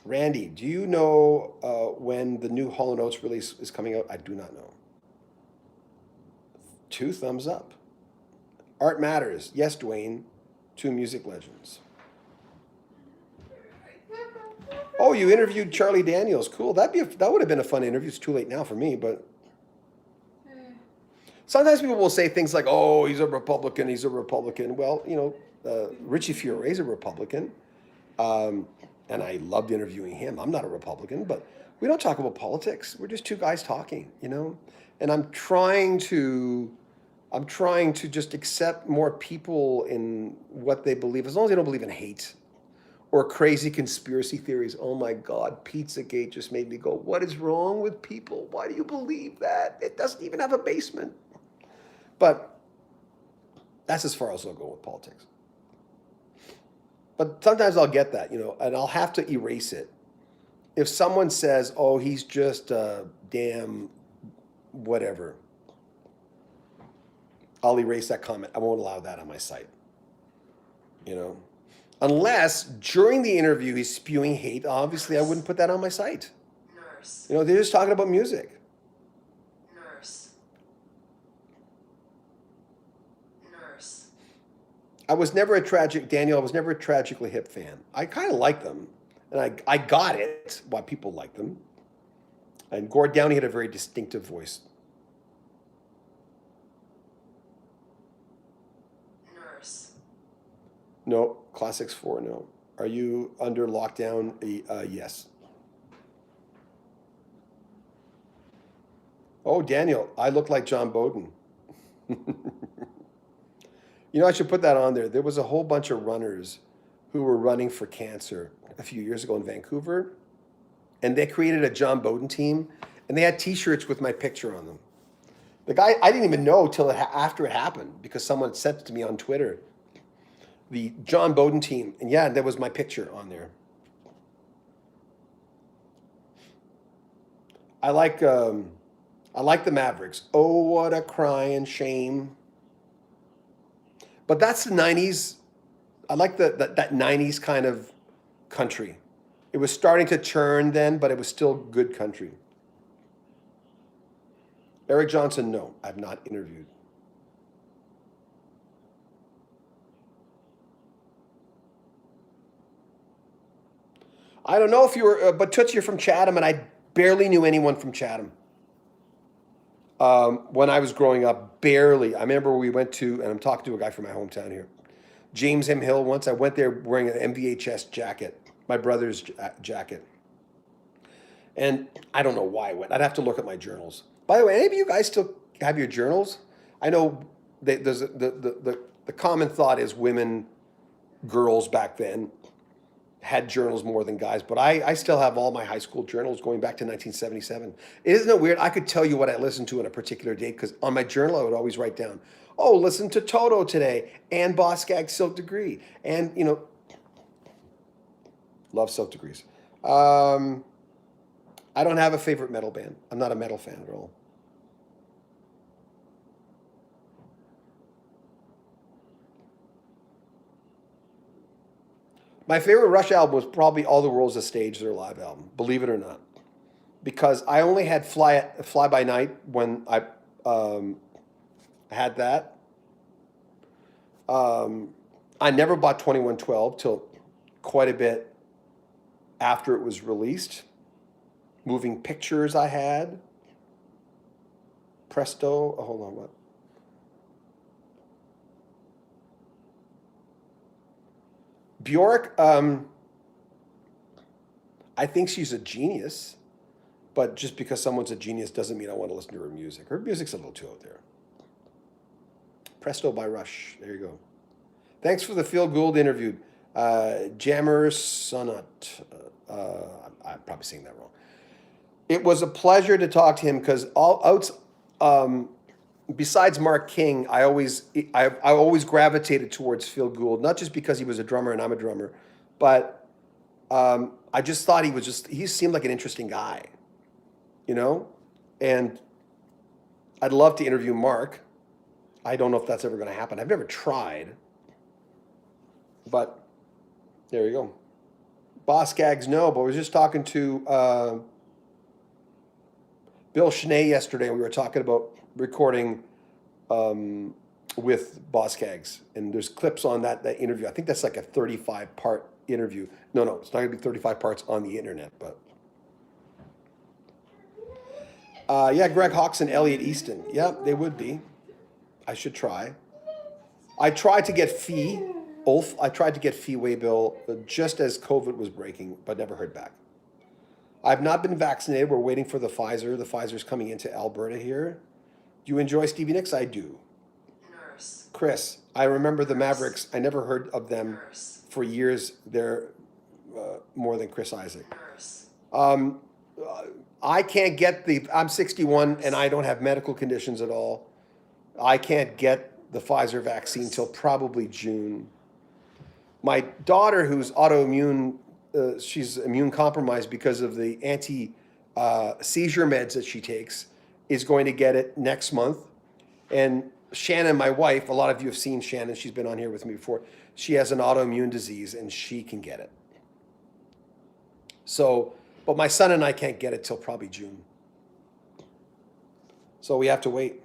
Randy, do you know when the new Hall & Oates release is coming out? I do not know. 2 thumbs up. Art Matters. Yes, Dwayne. 2 music legends. Oh, you interviewed Charlie Daniels. Cool. That would have been a fun interview. It's too late now for me, but sometimes people will say things like, "Oh, he's a Republican. He's a Republican." Well, Richie Fiore's a Republican. And I loved interviewing him. I'm not a Republican, but we don't talk about politics. We're just 2 guys talking, And I'm trying to just accept more people in what they believe, as long as they don't believe in hate or crazy conspiracy theories. Oh my God, Pizzagate just made me go, what is wrong with people? Why do you believe that? It doesn't even have a basement. But that's as far as I'll go with politics. But sometimes I'll get that, and I'll have to erase it. If someone says, "Oh, he's just a damn whatever," I'll erase that comment. I won't allow that on my site. Unless during the interview he's spewing hate, obviously I wouldn't put that on my site. Nurse. They're just talking about music. Nurse. I was never a tragically hip fan. I kind of like them, and I got it why people like them. And Gord Downey had a very distinctive voice. No. Classics 4, no. Are you under lockdown? Yes. Oh, Daniel, I look like John Beaudin. You know, I should put that on there. There was a whole bunch of runners who were running for cancer a few years ago in Vancouver, and they created a John Beaudin team, and they had T-shirts with my picture on them. The guy, I didn't even know till after it happened because someone sent it to me on Twitter. The John Beaudin team, and yeah, there was my picture on there. I like the Mavericks. Oh, what a crying shame. But that's the '90s. I like that '90s kind of country. It was starting to turn then, but it was still good country. Eric Johnson, no, I've not interviewed. I don't know if you were, but Toots, you're from Chatham, and I barely knew anyone from Chatham. When I was growing up, barely. I remember we went to, and I'm talking to a guy from my hometown here, James M. Hill once. I went there wearing an MVHS jacket, my brother's jacket. And I don't know why I went. I'd have to look at my journals. By the way, any of you guys still have your journals? I know there's the common thought is women, girls back then had journals more than guys, but I still have all my high school journals going back to 1977. Isn't it weird? I could tell you what I listened to on a particular date because on my journal I would always write down, oh, listen to Toto today and Boss Gag Silk Degree. And, you know, love Silk Degrees. I don't have a favorite metal band. I'm not a metal fan at all. My favorite Rush album was probably All the World's a Stage, their live album, believe it or not. Because I only had Fly By Night when I had that. I never bought 2112 till quite a bit after it was released. Moving Pictures I had. Presto. Oh, hold on, what? Bjork, I think she's a genius, but just because someone's a genius doesn't mean I want to listen to her music. Her music's a little too out there. Presto by Rush. There you go. Thanks for the Phil Gould interview. Jammer Sonat. I'm probably saying that wrong. It was a pleasure to talk to him because besides Mark King, I always gravitated towards Phil Gould, not just because he was a drummer and I'm a drummer, but I just thought he seemed like an interesting guy, you know? And I'd love to interview Mark. I don't know if that's ever going to happen. I've never tried, but there you go. Boss Gags, no, but I was just talking to Bill Schnee yesterday. We were talking about recording with Boss Gags, and there's clips on that interview. I think that's like a 35-part interview. No, it's not going to be 35 parts on the internet, but yeah, Greg Hawkes and Elliot Easton. Yeah, they would be. I should try. I tried to get Ulf. I tried to get Fee Waybill just as COVID was breaking, but never heard back. I've not been vaccinated. We're waiting for the Pfizer. The Pfizer's coming into Alberta here. Do you enjoy Stevie Nicks? I do. Nurse. Chris, I remember the Mavericks. I never heard of them for years. They're more than Chris Isaac. I can't get I'm 61 and I don't have medical conditions at all. I can't get the Pfizer vaccine till probably June. My daughter, who's autoimmune, she's immune compromised because of the anti-seizure meds that she takes, is going to get it next month. And Shannon, my wife, a lot of you have seen Shannon. She's been on here with me before. She has an autoimmune disease and she can get it. So, but my son and I can't get it till probably June. So we have to wait.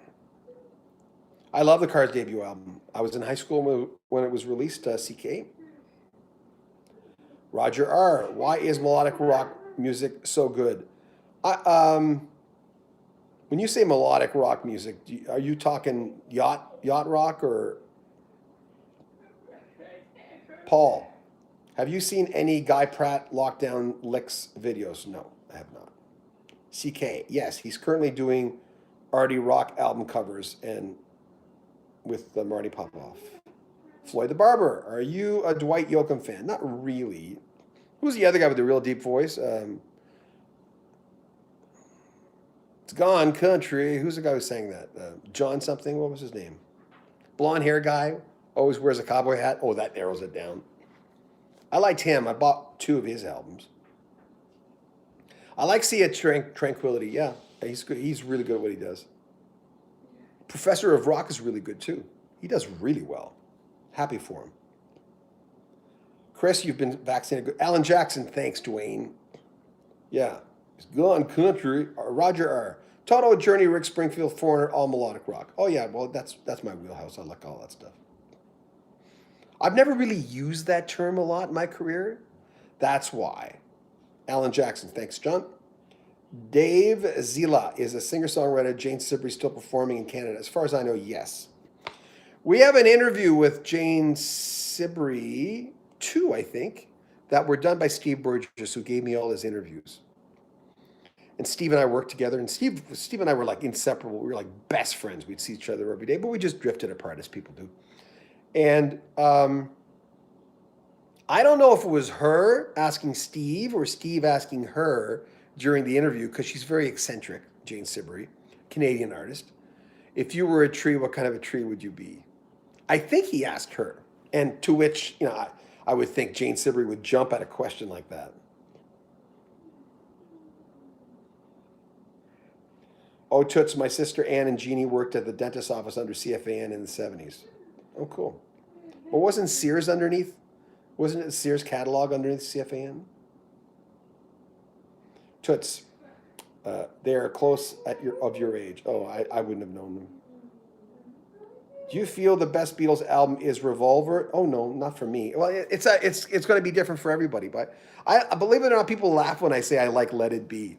I love the Cars debut album. I was in high school when it was released, CK. Roger R. Why is melodic rock music so good? When you say melodic rock music, are you talking yacht rock or Paul, have you seen any Guy Pratt Lockdown Licks videos? No, I have not. CK, yes, he's currently doing Artie Rock album covers and with Marty Popoff. Floyd the Barber, are you a Dwight Yoakam fan? Not really. Who's the other guy with the real deep voice? It's Gone Country. Who's the guy who sang that? John something? What was his name? Blonde hair guy. Always wears a cowboy hat. Oh, that narrows it down. I liked him. I bought 2 of his albums. I like Sea of Tranquility. Yeah, he's good. He's really good at what he does. Professor of Rock is really good too. He does really well. Happy for him. Chris, you've been vaccinated. Alan Jackson, thanks, Dwayne. Yeah. He's Gone Country. Roger R. Toto, Journey, Rick Springfield, Foreigner, all melodic rock. Oh yeah, well that's my wheelhouse. I like all that stuff. I've never really used that term a lot in my career. That's why. Alan Jackson, thanks, John. Dave Zila is a singer-songwriter. Jane Sibrey still performing in Canada. As far as I know, yes. We have an interview with Jane Sibrey, 2, I think, that were done by Steve Burgess, who gave me all his interviews. And Steve and I worked together, and Steve and I were like inseparable. We were like best friends. We'd see each other every day, but we just drifted apart as people do. And I don't know if it was her asking Steve or Steve asking her during the interview, because she's very eccentric, Jane Sibrey, Canadian artist. If you were a tree, what kind of a tree would you be? I think he asked her, and to which, I would think Jane Sibrey would jump at a question like that. Oh, Toots, my sister Ann and Jeannie worked at the dentist's office under CFAN in the 70s. Oh, cool. Well, wasn't Sears underneath? Wasn't it Sears catalog underneath CFAN? Toots, they are close of your age. Oh, I wouldn't have known them. Do you feel the best Beatles album is Revolver? Oh no, not for me. Well, it's going to be different for everybody. But I believe it or not, people laugh when I say I like Let It Be,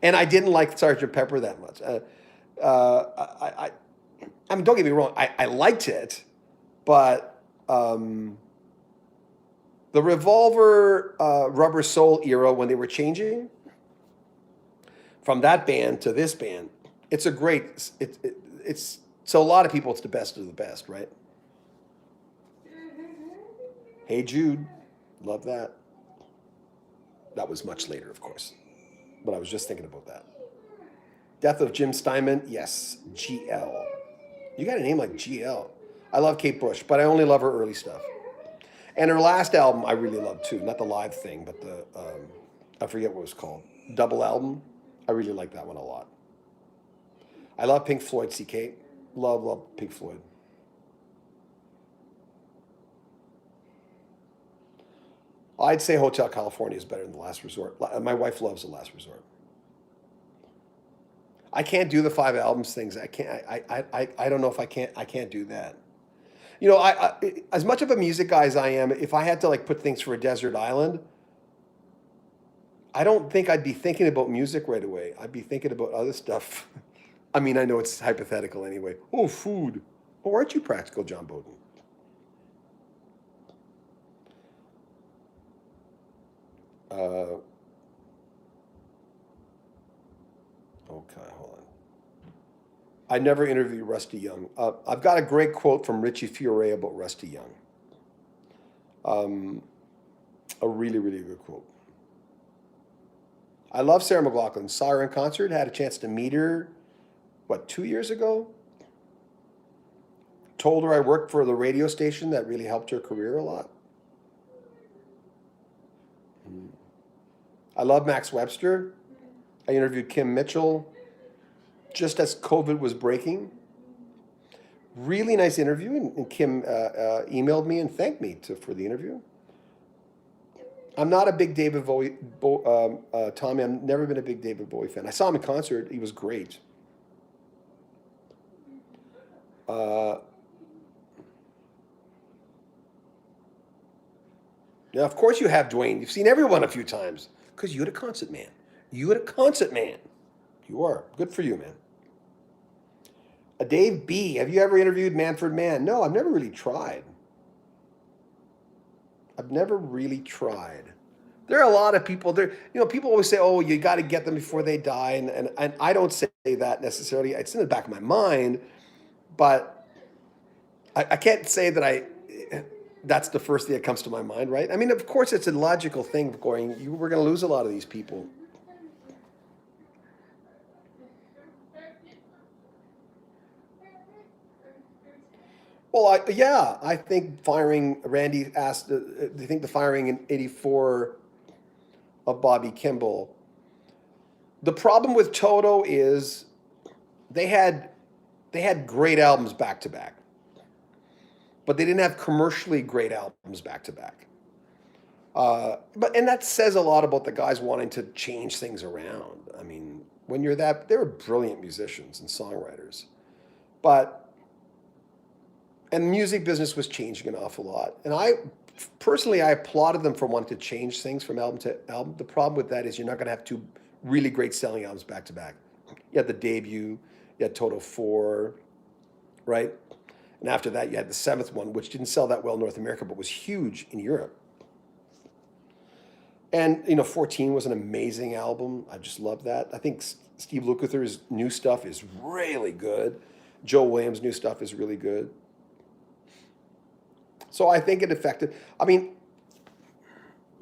and I didn't like Sgt. Pepper that much. I mean, don't get me wrong. I liked it, but the Revolver, Rubber Soul era when they were changing from that band to this band, it's a great. It's so a lot of people, it's the best of the best, right? Hey Jude, love that. That was much later, of course, but I was just thinking about that. Death of Jim Steinman, yes, GL. You got a name like GL. I love Kate Bush, but I only love her early stuff. And her last album I really love too, not the live thing, but the, I forget what it was called, double album. I really like that one a lot. I love Pink Floyd, CK. Love Pink Floyd. I'd say Hotel California is better than The Last Resort. My wife loves The Last Resort. I can't do the 5 albums things. I can't. I don't know if I can't do that. I as much of a music guy as I am, if I had to like put things for a desert island, I don't think I'd be thinking about music right away. I'd be thinking about other stuff. I mean, I know it's hypothetical anyway. Oh, food. Oh, aren't you practical, John Beaudin? Okay, hold on. I never interviewed Rusty Young. I've got a great quote from Richie Fiore about Rusty Young. A really, really good quote. I love Sarah McLachlan. Saw her in concert, had a chance to meet her, 2 years ago? Told her I worked for the radio station that really helped her career a lot. I love Max Webster. I interviewed Kim Mitchell just as COVID was breaking. Really nice interview, and Kim emailed me and thanked me for the interview. I'm not a big David Bowie, Tommy, I've never been a big David Bowie fan. I saw him in concert. He was great. Now, of course you have, Dwayne. You've seen everyone a few times because you're a concert man. You are. Good for you, man. Dave B., have you ever interviewed Manfred Mann? No, I've never really tried. I've never really tried. There are a lot of people there. People always say, "Oh, you got to get them before they die," and I don't say that necessarily. It's in the back of my mind, but I can't say that that's the first thing that comes to my mind, right? I mean, of course, it's a logical thing going. We're going to lose a lot of these people. Well, yeah, I think firing Randy asked. Do you think the firing in '84 of Bobby Kimball? The problem with Toto is they had they had great albums back to back, but they didn't have commercially great albums back to back. But that says a lot about the guys wanting to change things around. I mean, when you're that, they were brilliant musicians and songwriters, but and the music business was changing an awful lot. And personally, I applauded them for wanting to change things from album to album. The problem with that is you're not going to have two really great selling albums back to back. You had the debut, you had Toto 4, right? And after that, you had the seventh one, which didn't sell that well in North America, but was huge in Europe. And 14 was an amazing album. I just love that. I think Steve Lukather's new stuff is really good. Joe Williams' new stuff is really good. So I think it affected. I mean,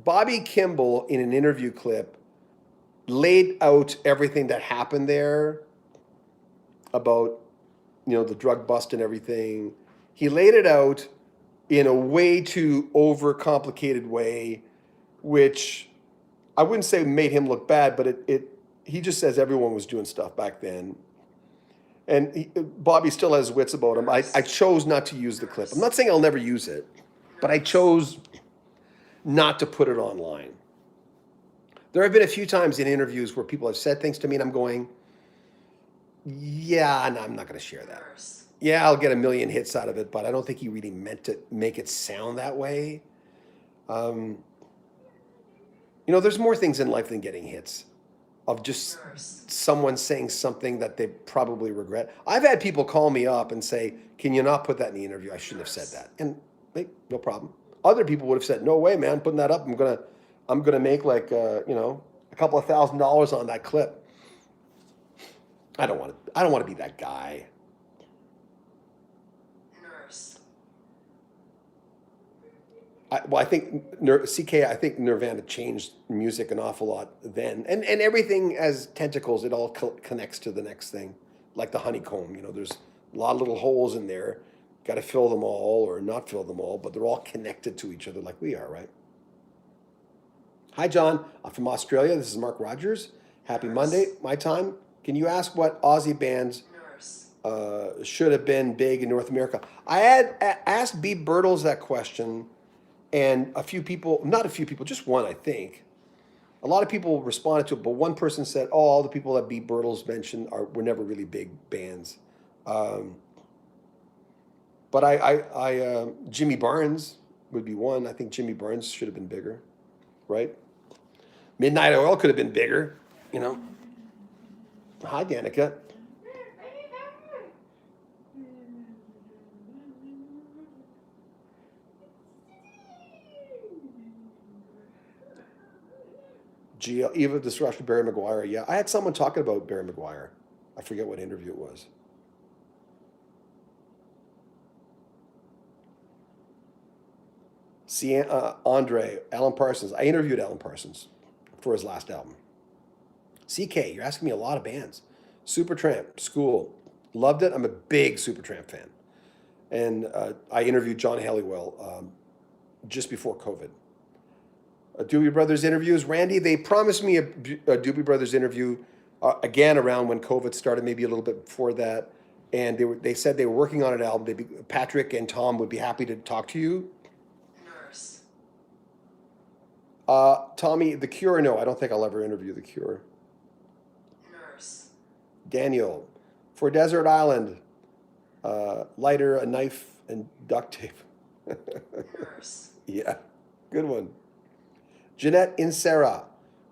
Bobby Kimball in an interview clip laid out everything that happened there about the drug bust and everything. He laid it out in a way too overcomplicated way, which I wouldn't say made him look bad, but he just says everyone was doing stuff back then. And Bobby still has wits about him. I chose not to use the clip. I'm not saying I'll never use it, but I chose not to put it online. There have been a few times in interviews where people have said things to me and I'm going, yeah, no, I'm not going to share that. Yeah, I'll get a million hits out of it, but I don't think he really meant to make it sound that way. There's more things in life than getting hits, of just someone saying something that they probably regret. I've had people call me up and say, can you not put that in the interview? I shouldn't have said that. And no problem. Other people would have said, no way, man, putting that up, I'm gonna make like a couple of $1,000s on that clip. I don't want to be that guy. I think CK. I think Nirvana changed music an awful lot then, and everything as tentacles. It all connects to the next thing, like the honeycomb. There's a lot of little holes in there. Got to fill them all or not fill them all, but they're all connected to each other, like we are, right? Hi, John. I'm from Australia. This is Mark Rogers. Happy Monday, my time. Can you ask what Aussie bands should have been big in North America? I had asked B. Birtles that question. And not a few people, just one, I think. A lot of people responded to it, but one person said, "Oh, all the people that B. Birtles mentioned were never really big bands." But Jimmy Barnes would be one. I think Jimmy Barnes should have been bigger, right? Midnight Oil could have been bigger, Hi, Danica. Eva disrupted Barry Maguire. Yeah, I had someone talking about Barry Maguire. I forget what interview it was. See, Andre, Alan Parsons. I interviewed Alan Parsons for his last album. CK, you're asking me a lot of bands. Supertramp, School, loved it. I'm a big Supertramp fan, and I interviewed John Halliwell just before COVID. Doobie Brothers interviews. Randy, they promised me a Doobie Brothers interview again around when COVID started, maybe a little bit before that. And they said they were working on an album. Patrick and Tom would be happy to talk to you. Tommy, The Cure, no, I don't think I'll ever interview The Cure. Daniel, for Desert Island, lighter, a knife, and duct tape. Yeah, good one. Jeanette Insera,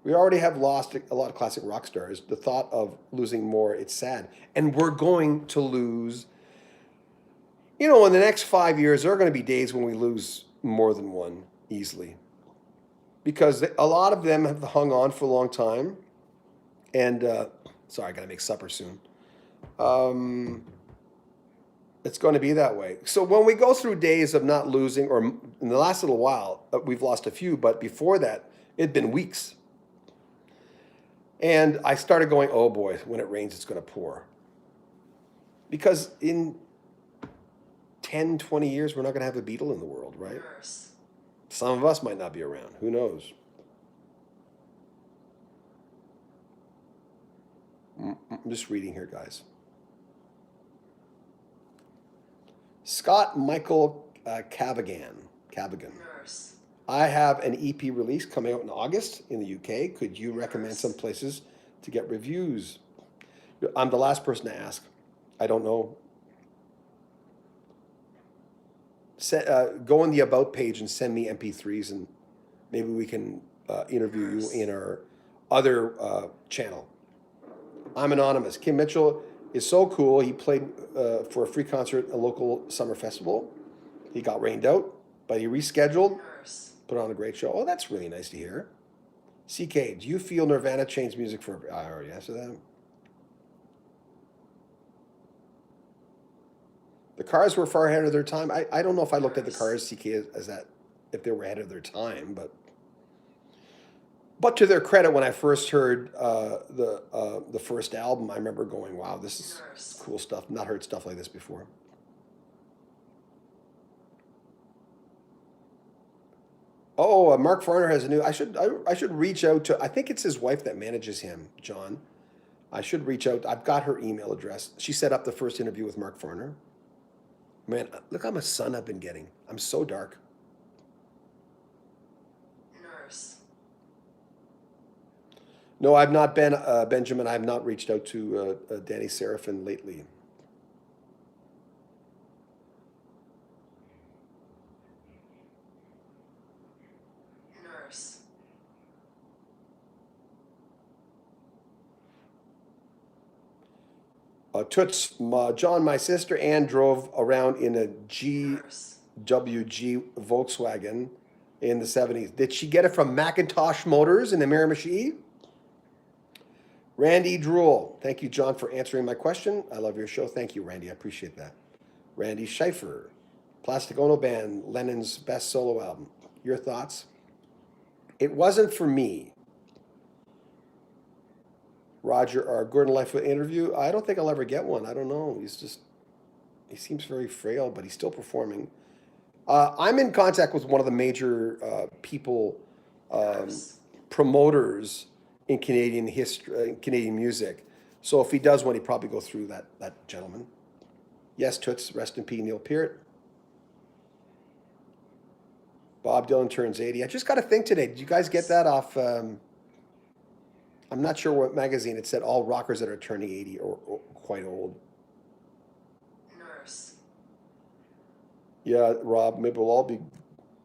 we already have lost a lot of classic rock stars. The thought of losing more, it's sad. And we're going to lose, in the next 5 years, there are going to be days when we lose more than one. easily because a lot of them have hung on for a long time. And sorry, I got to make supper soon. Um, it's going to be that way. So when we go through days of not losing, or in the last little while, we've lost a few, but before that, it'd been weeks. And I started going, oh boy, when it rains, it's going to pour. Because in 10, 20 years, we're not going to have a Beatle in the world, right? Some of us might not be around. Who knows? I'm just reading here, guys. Scott Michael Cavagan. I have an EP release coming out in August in the UK. Could you recommend some places to get reviews? I'm the last person to ask. I don't know. Go on the About page and send me MP3s, and maybe we can interview you in our other channel. I'm anonymous. Kim Mitchell is so cool. He played for a free concert at a local summer festival. He got rained out, but he rescheduled, put on a great show. Oh, that's really nice to hear. CK, do you feel Nirvana changed music for... I already answered that. The Cars were far ahead of their time. I don't know if I looked at the Cars, CK, as that, if they were ahead of their time, but to their credit, when I first heard the first album, I remember going, wow, this is cool stuff. Not heard stuff like this before. Oh, Mark Farner has a new... I should reach out to... I think it's his wife that manages him, John. I should reach out. I've got her email address. She set up the first interview with Mark Farner. Man, look how much sun I've been getting. I'm so dark. No, I've not been, Benjamin. I have not reached out to Danny Seraphin lately. Toots, John, my sister Ann drove around in a GWG Volkswagen in the 70s. Did she get it from Macintosh Motors in the Miramichi? Randy Drool. Thank you, John, for answering my question. I love your show. Thank you, Randy. I appreciate that. Randy Schaefer. Plastic Ono Band, Lennon's best solo album. Your thoughts? It wasn't for me. Roger, our Gordon Lightfoot interview. I don't think I'll ever get one. I don't know. He seems very frail, but he's still performing. I'm in contact with one of the major people, promoters in Canadian history, Canadian music. So if he does one, he'd probably go through that gentleman. Yes, Toots, rest in peace, Neil Peart. Bob Dylan turns 80. I just got to think today. Did you guys get that off? I'm not sure what magazine it said. All rockers that are turning 80 or quite old. Yeah, Rob. Maybe we'll all be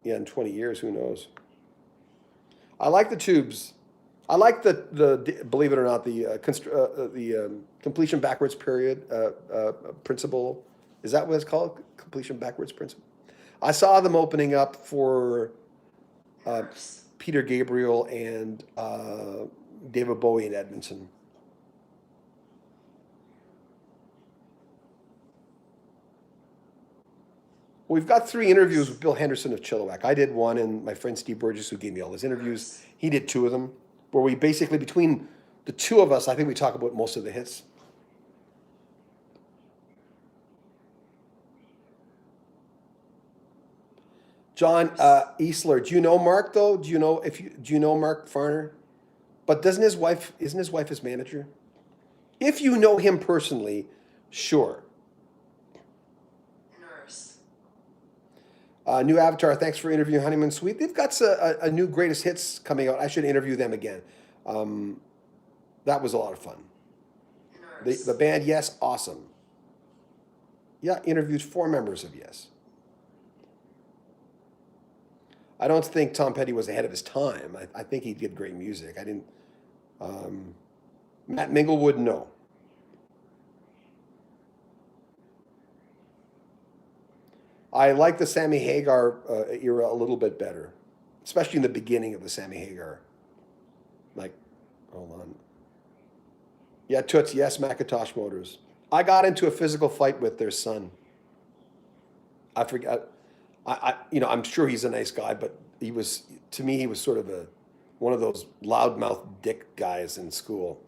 in 20 years. Who knows? I like the Tubes. I like the believe it or not, the completion backwards period principle. Is that what it's called? Completion backwards principle. I saw them opening up for Peter Gabriel and David Bowie in Edmonton. We've got 3 interviews with Bill Henderson of Chilliwack. I did one, and my friend Steve Burgess, who gave me all his interviews, he did 2 of them, where we basically, between the 2 of us, I think we talk about most of the hits. John Eastler, do you know Mark though? Do you know Mark Farner? But isn't his wife his manager? If you know him personally, sure. New Avatar, thanks for interviewing Honeymoon Suite. They've got a new greatest hits coming out. I should interview them again. That was a lot of fun. The band, Yes, awesome. Yeah, interviewed 4 members of Yes. I don't think Tom Petty was ahead of his time. I think he did great music. I didn't. Matt Minglewood, no. I like the Sammy Hagar era a little bit better. especially in the beginning of the Sammy Hagar. Like, hold on. Yeah, Toots, yes, Macintosh Motors. I got into a physical fight with their son. I forget. I'm sure he's a nice guy, but to me, he was sort of one of those loudmouth dick guys in school.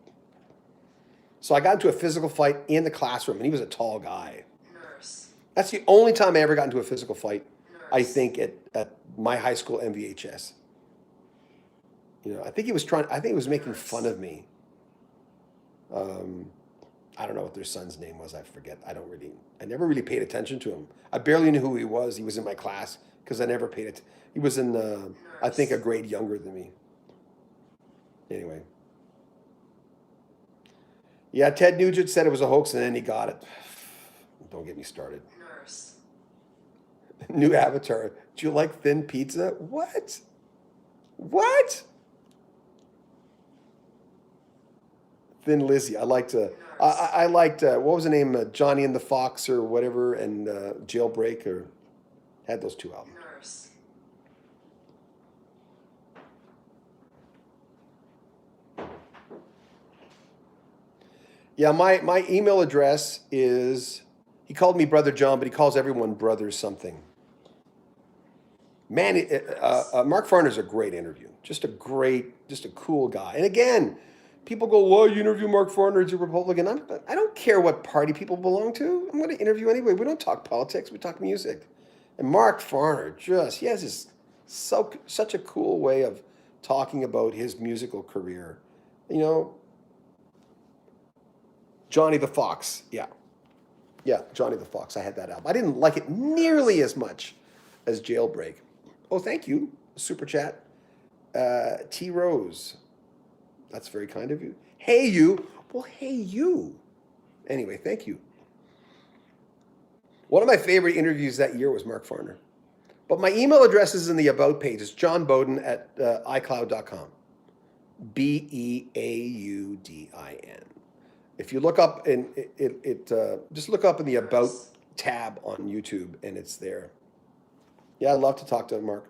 So I got into a physical fight in the classroom, and he was a tall guy. Nurse. That's the only time I ever got into a physical fight, I Nurse. think, at my high school MVHS. I think he was making fun of me. I don't know what their son's name was. I forget. I never really paid attention to him. I barely knew who he was. He was in my class because I never paid it. He was in, I think, a grade younger than me. Anyway. Yeah, Ted Nugent said it was a hoax and then he got it. Don't get me started. Nurse. New avatar. Do you like thin pizza? What? What? Thin Lizzy. I liked what was the name? Johnny and the Fox or whatever, and Jailbreak, or had those two albums. Nurse. Yeah, my email address is, he called me Brother John, but he calls everyone Brother something. Man, Mark Farner's a great interview. Just a cool guy. And again, people go, well, you interview Mark Farner as a Republican. I don't care what party people belong to. I'm going to interview anyway. We don't talk politics. We talk music. And Mark Farner, he has this such a cool way of talking about his musical career. Johnny the Fox, yeah. Yeah, Johnny the Fox. I had that album. I didn't like it nearly as much as Jailbreak. Oh, thank you. Super chat. T. Rose. That's very kind of you. Hey, you. Well, hey, you. Anyway, thank you. One of my favorite interviews that year was Mark Farner. But my email address is in the About page. It's johnbeaudin at iCloud.com. Beaudin. If you look up, and just look up in the About tab on YouTube, and it's there. Yeah, I'd love to talk to Mark.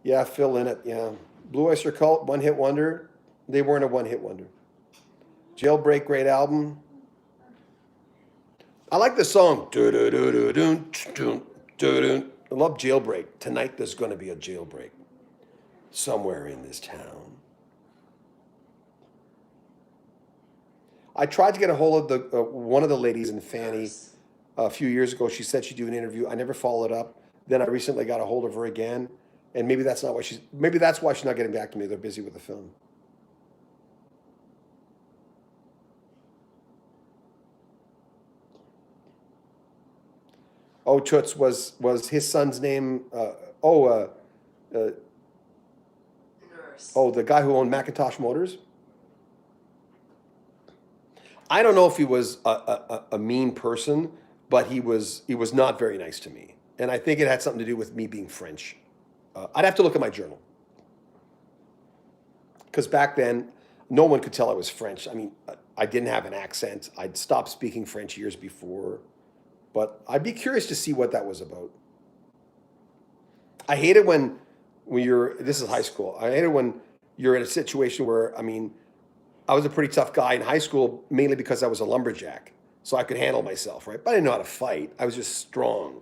Yeah, Phil Lynott, yeah. Blue Oyster Cult, one-hit wonder. They weren't a one-hit wonder. Jailbreak, great album. I like the song. I love Jailbreak. Tonight there's going to be a jailbreak somewhere in this town. I tried to get a hold of one of the ladies in Fanny a few years ago. She said she'd do an interview. I never followed up. Then I recently got a hold of her again, and maybe that's why she's not getting back to me. They're busy with the film. Oh, Toots was his son's name. Nurse. The guy who owned Macintosh Motors. I don't know if he was a mean person, but he was not very nice to me. And I think it had something to do with me being French. I'd have to look at my journal. Because back then, no one could tell I was French. I mean, I didn't have an accent. I'd stopped speaking French years before. But I'd be curious to see what that was about. I hate it when this is high school. I hate it when you're in a situation where, I was a pretty tough guy in high school, mainly because I was a lumberjack. So I could handle myself, right? But I didn't know how to fight. I was just strong.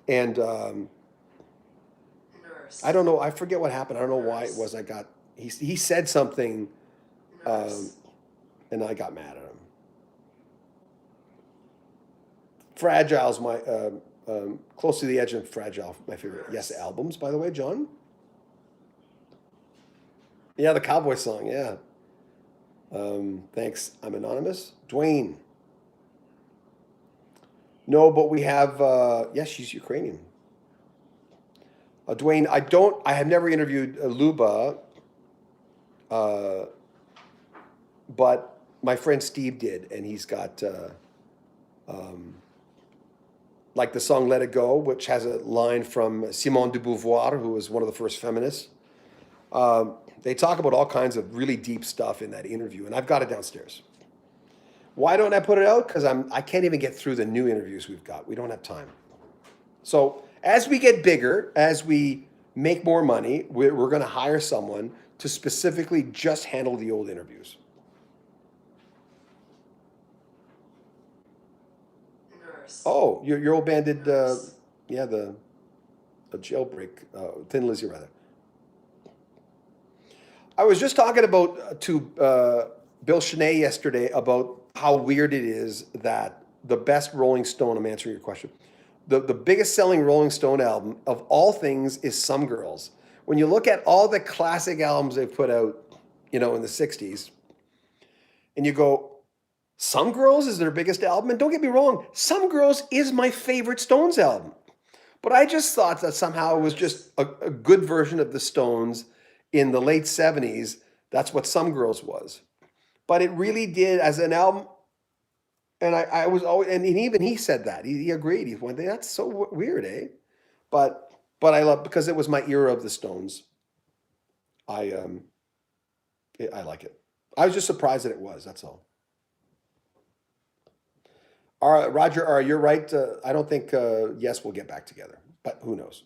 And Nurse. I don't know. I forget what happened. I don't know why it was he said something, and I got mad at him. Fragile's my, Close to the Edge and Fragile, my favorite Yes albums, by the way, John. Yeah, the cowboy song, yeah. Thanks. I'm anonymous. Dwayne. No, but we have, yes, she's Ukrainian. Dwayne, I have never interviewed Luba, but my friend Steve did, and he's got, like the song Let It Go, which has a line from Simone de Beauvoir, who was one of the first feminists. They talk about all kinds of really deep stuff in that interview, and I've got it downstairs. Why don't I put it out? Because I can't even get through the new interviews we've got. We don't have time. So As we get bigger, as we make more money, we're going to hire someone to specifically just handle the old interviews. Oh, your old band did, yeah, the jailbreak, Thin Lizzy rather. I was just talking about to Bill Shanae yesterday about how weird it is that the best Rolling Stone. I'm answering your question. The biggest selling Rolling Stone album of all things is Some Girls. When you look at all the classic albums they've put out, in the '60s, and you go, Some Girls is their biggest album, and don't get me wrong, Some Girls is my favorite Stones album. But I just thought that somehow it was just a good version of the Stones in the late '70s. That's what Some Girls was. But it really did as an album. And I was always, and even he said that. He agreed. He went, that's so weird, eh? But I love, because it was my era of the Stones. I I like it. I was just surprised that it was. That's all. All right, Roger, you're right. I don't think Yes we'll get back together, but who knows?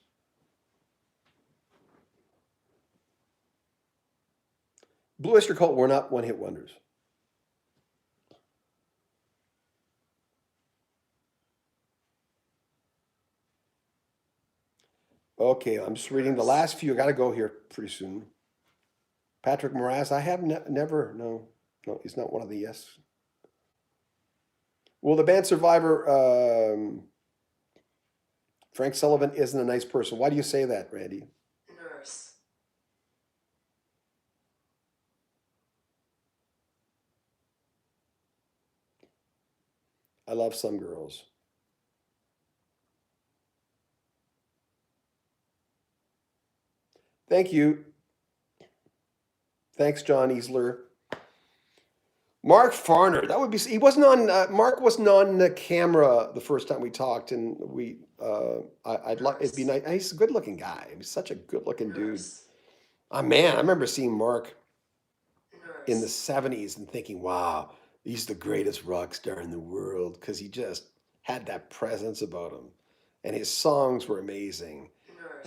Blue Oyster Cult were not one-hit wonders. Okay, I'm just reading the last few. I got to go here pretty soon. Patrick Moraz, I have never, no, he's not one of the Yes. Well, the band Survivor, Frank Sullivan isn't a nice person. Why do you say that, Randy? I love Some Girls. Thank you. Thanks, John Easler. Mark Farner, that would be. He wasn't on. Mark wasn't on the camera the first time we talked, and I'd like. It'd be nice. He's a good-looking guy. He's such a good-looking dude. Oh man, I remember seeing Mark in the '70s and thinking, "Wow, he's the greatest rock star in the world," because he just had that presence about him, and his songs were amazing.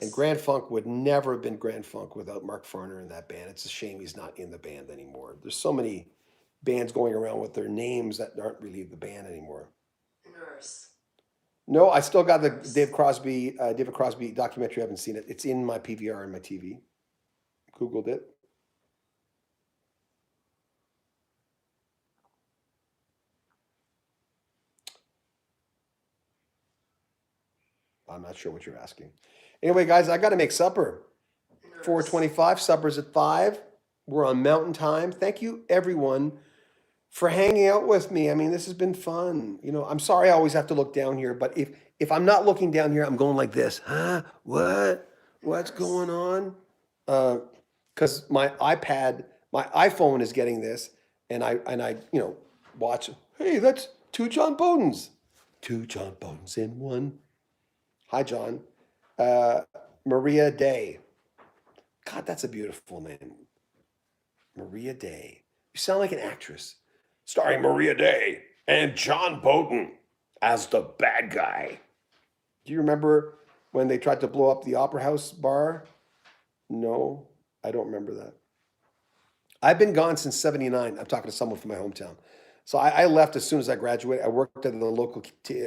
And Grand Funk would never have been Grand Funk without Mark Farner in that band. It's a shame he's not in the band anymore. There's so many bands going around with their names that aren't really the band anymore. No, I still got the David Crosby documentary. I haven't seen it. It's in my PVR and my TV. Googled it. I'm not sure what you're asking. Anyway, guys, I got to make supper. 4:25. Supper's at 5. We're on Mountain Time. Thank you, everyone, for hanging out with me. I mean, this has been fun. I'm sorry I always have to look down here, but if I'm not looking down here, I'm going like this. Huh? What? What's going on? Because my iPhone is getting this, and I watch. Hey, that's two John Beaudins. Two John Beaudins in one. Hi, John. Maria Day. God, that's a beautiful name. Maria Day. You sound like an actress. Starring Maria Day and John Beaudin as the bad guy. Do you remember when they tried to blow up the Opera House bar? No, I don't remember that. I've been gone since '79. I'm talking to someone from my hometown. So I left as soon as I graduated. I worked at the local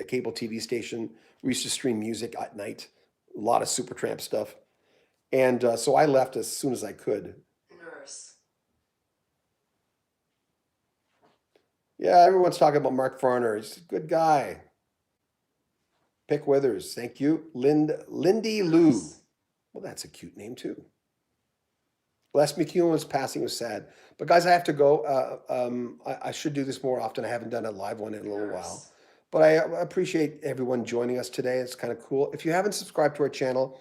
cable TV station. We used to stream music at night, a lot of Supertramp stuff. And so I left as soon as I could. Yeah, everyone's talking about Mark Farner. He's a good guy. Pick Withers, thank you. Lindy Lou. Well, that's a cute name too. Les McEwen's passing was sad. But guys, I have to go. I should do this more often. I haven't done a live one in a little while. But I appreciate everyone joining us today. It's kind of cool. If you haven't subscribed to our channel,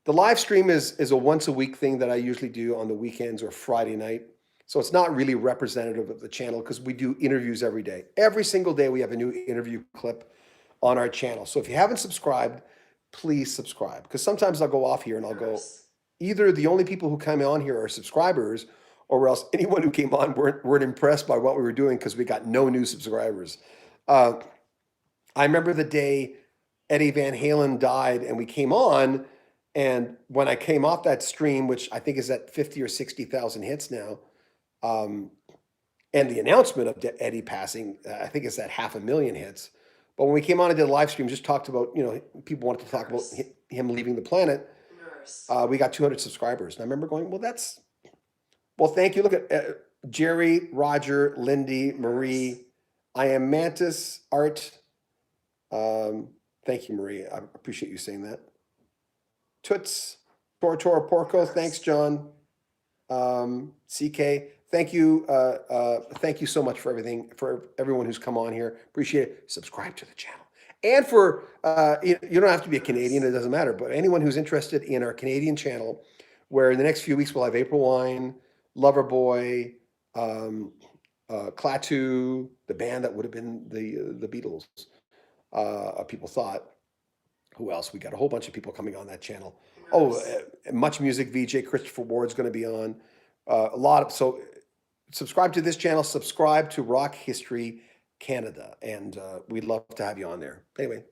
the live stream is a once a week thing that I usually do on the weekends or Friday night. So it's not really representative of the channel because we do interviews every day. Every single day we have a new interview clip on our channel. So if you haven't subscribed, please subscribe. Because sometimes I'll go off here and I'll go, either the only people who come on here are subscribers, or else anyone who came on weren't impressed by what we were doing because we got no new subscribers. I remember the day Eddie Van Halen died, and we came on, and when I came off that stream, which I think is at 50 or 60,000 hits now, um, and the announcement of Eddie passing, I think it's at 500,000 hits. But when we came on and did a live stream, just talked about, people wanted to talk about him leaving the planet. We got 200 subscribers. And I remember going, well, thank you. Look at Jerry, Roger, Lindy, Marie, I am Mantis, Art. Thank you, Marie. I appreciate you saying that. Toots, Tora Porco. Thanks, John. CK. Thank you. Thank you so much for everything, for everyone who's come on here. Appreciate it. Subscribe to the channel. And for, you don't have to be a Canadian, it doesn't matter, but anyone who's interested in our Canadian channel, where in the next few weeks we'll have April Wine, Loverboy, Klaatu, the band that would have been the Beatles, people thought. Who else? We got a whole bunch of people coming on that channel. Oh, Much Music VJ, Christopher Ward's going to be on. So subscribe to this channel, subscribe to Rock History Canada, and we'd love to have you on there. Anyway,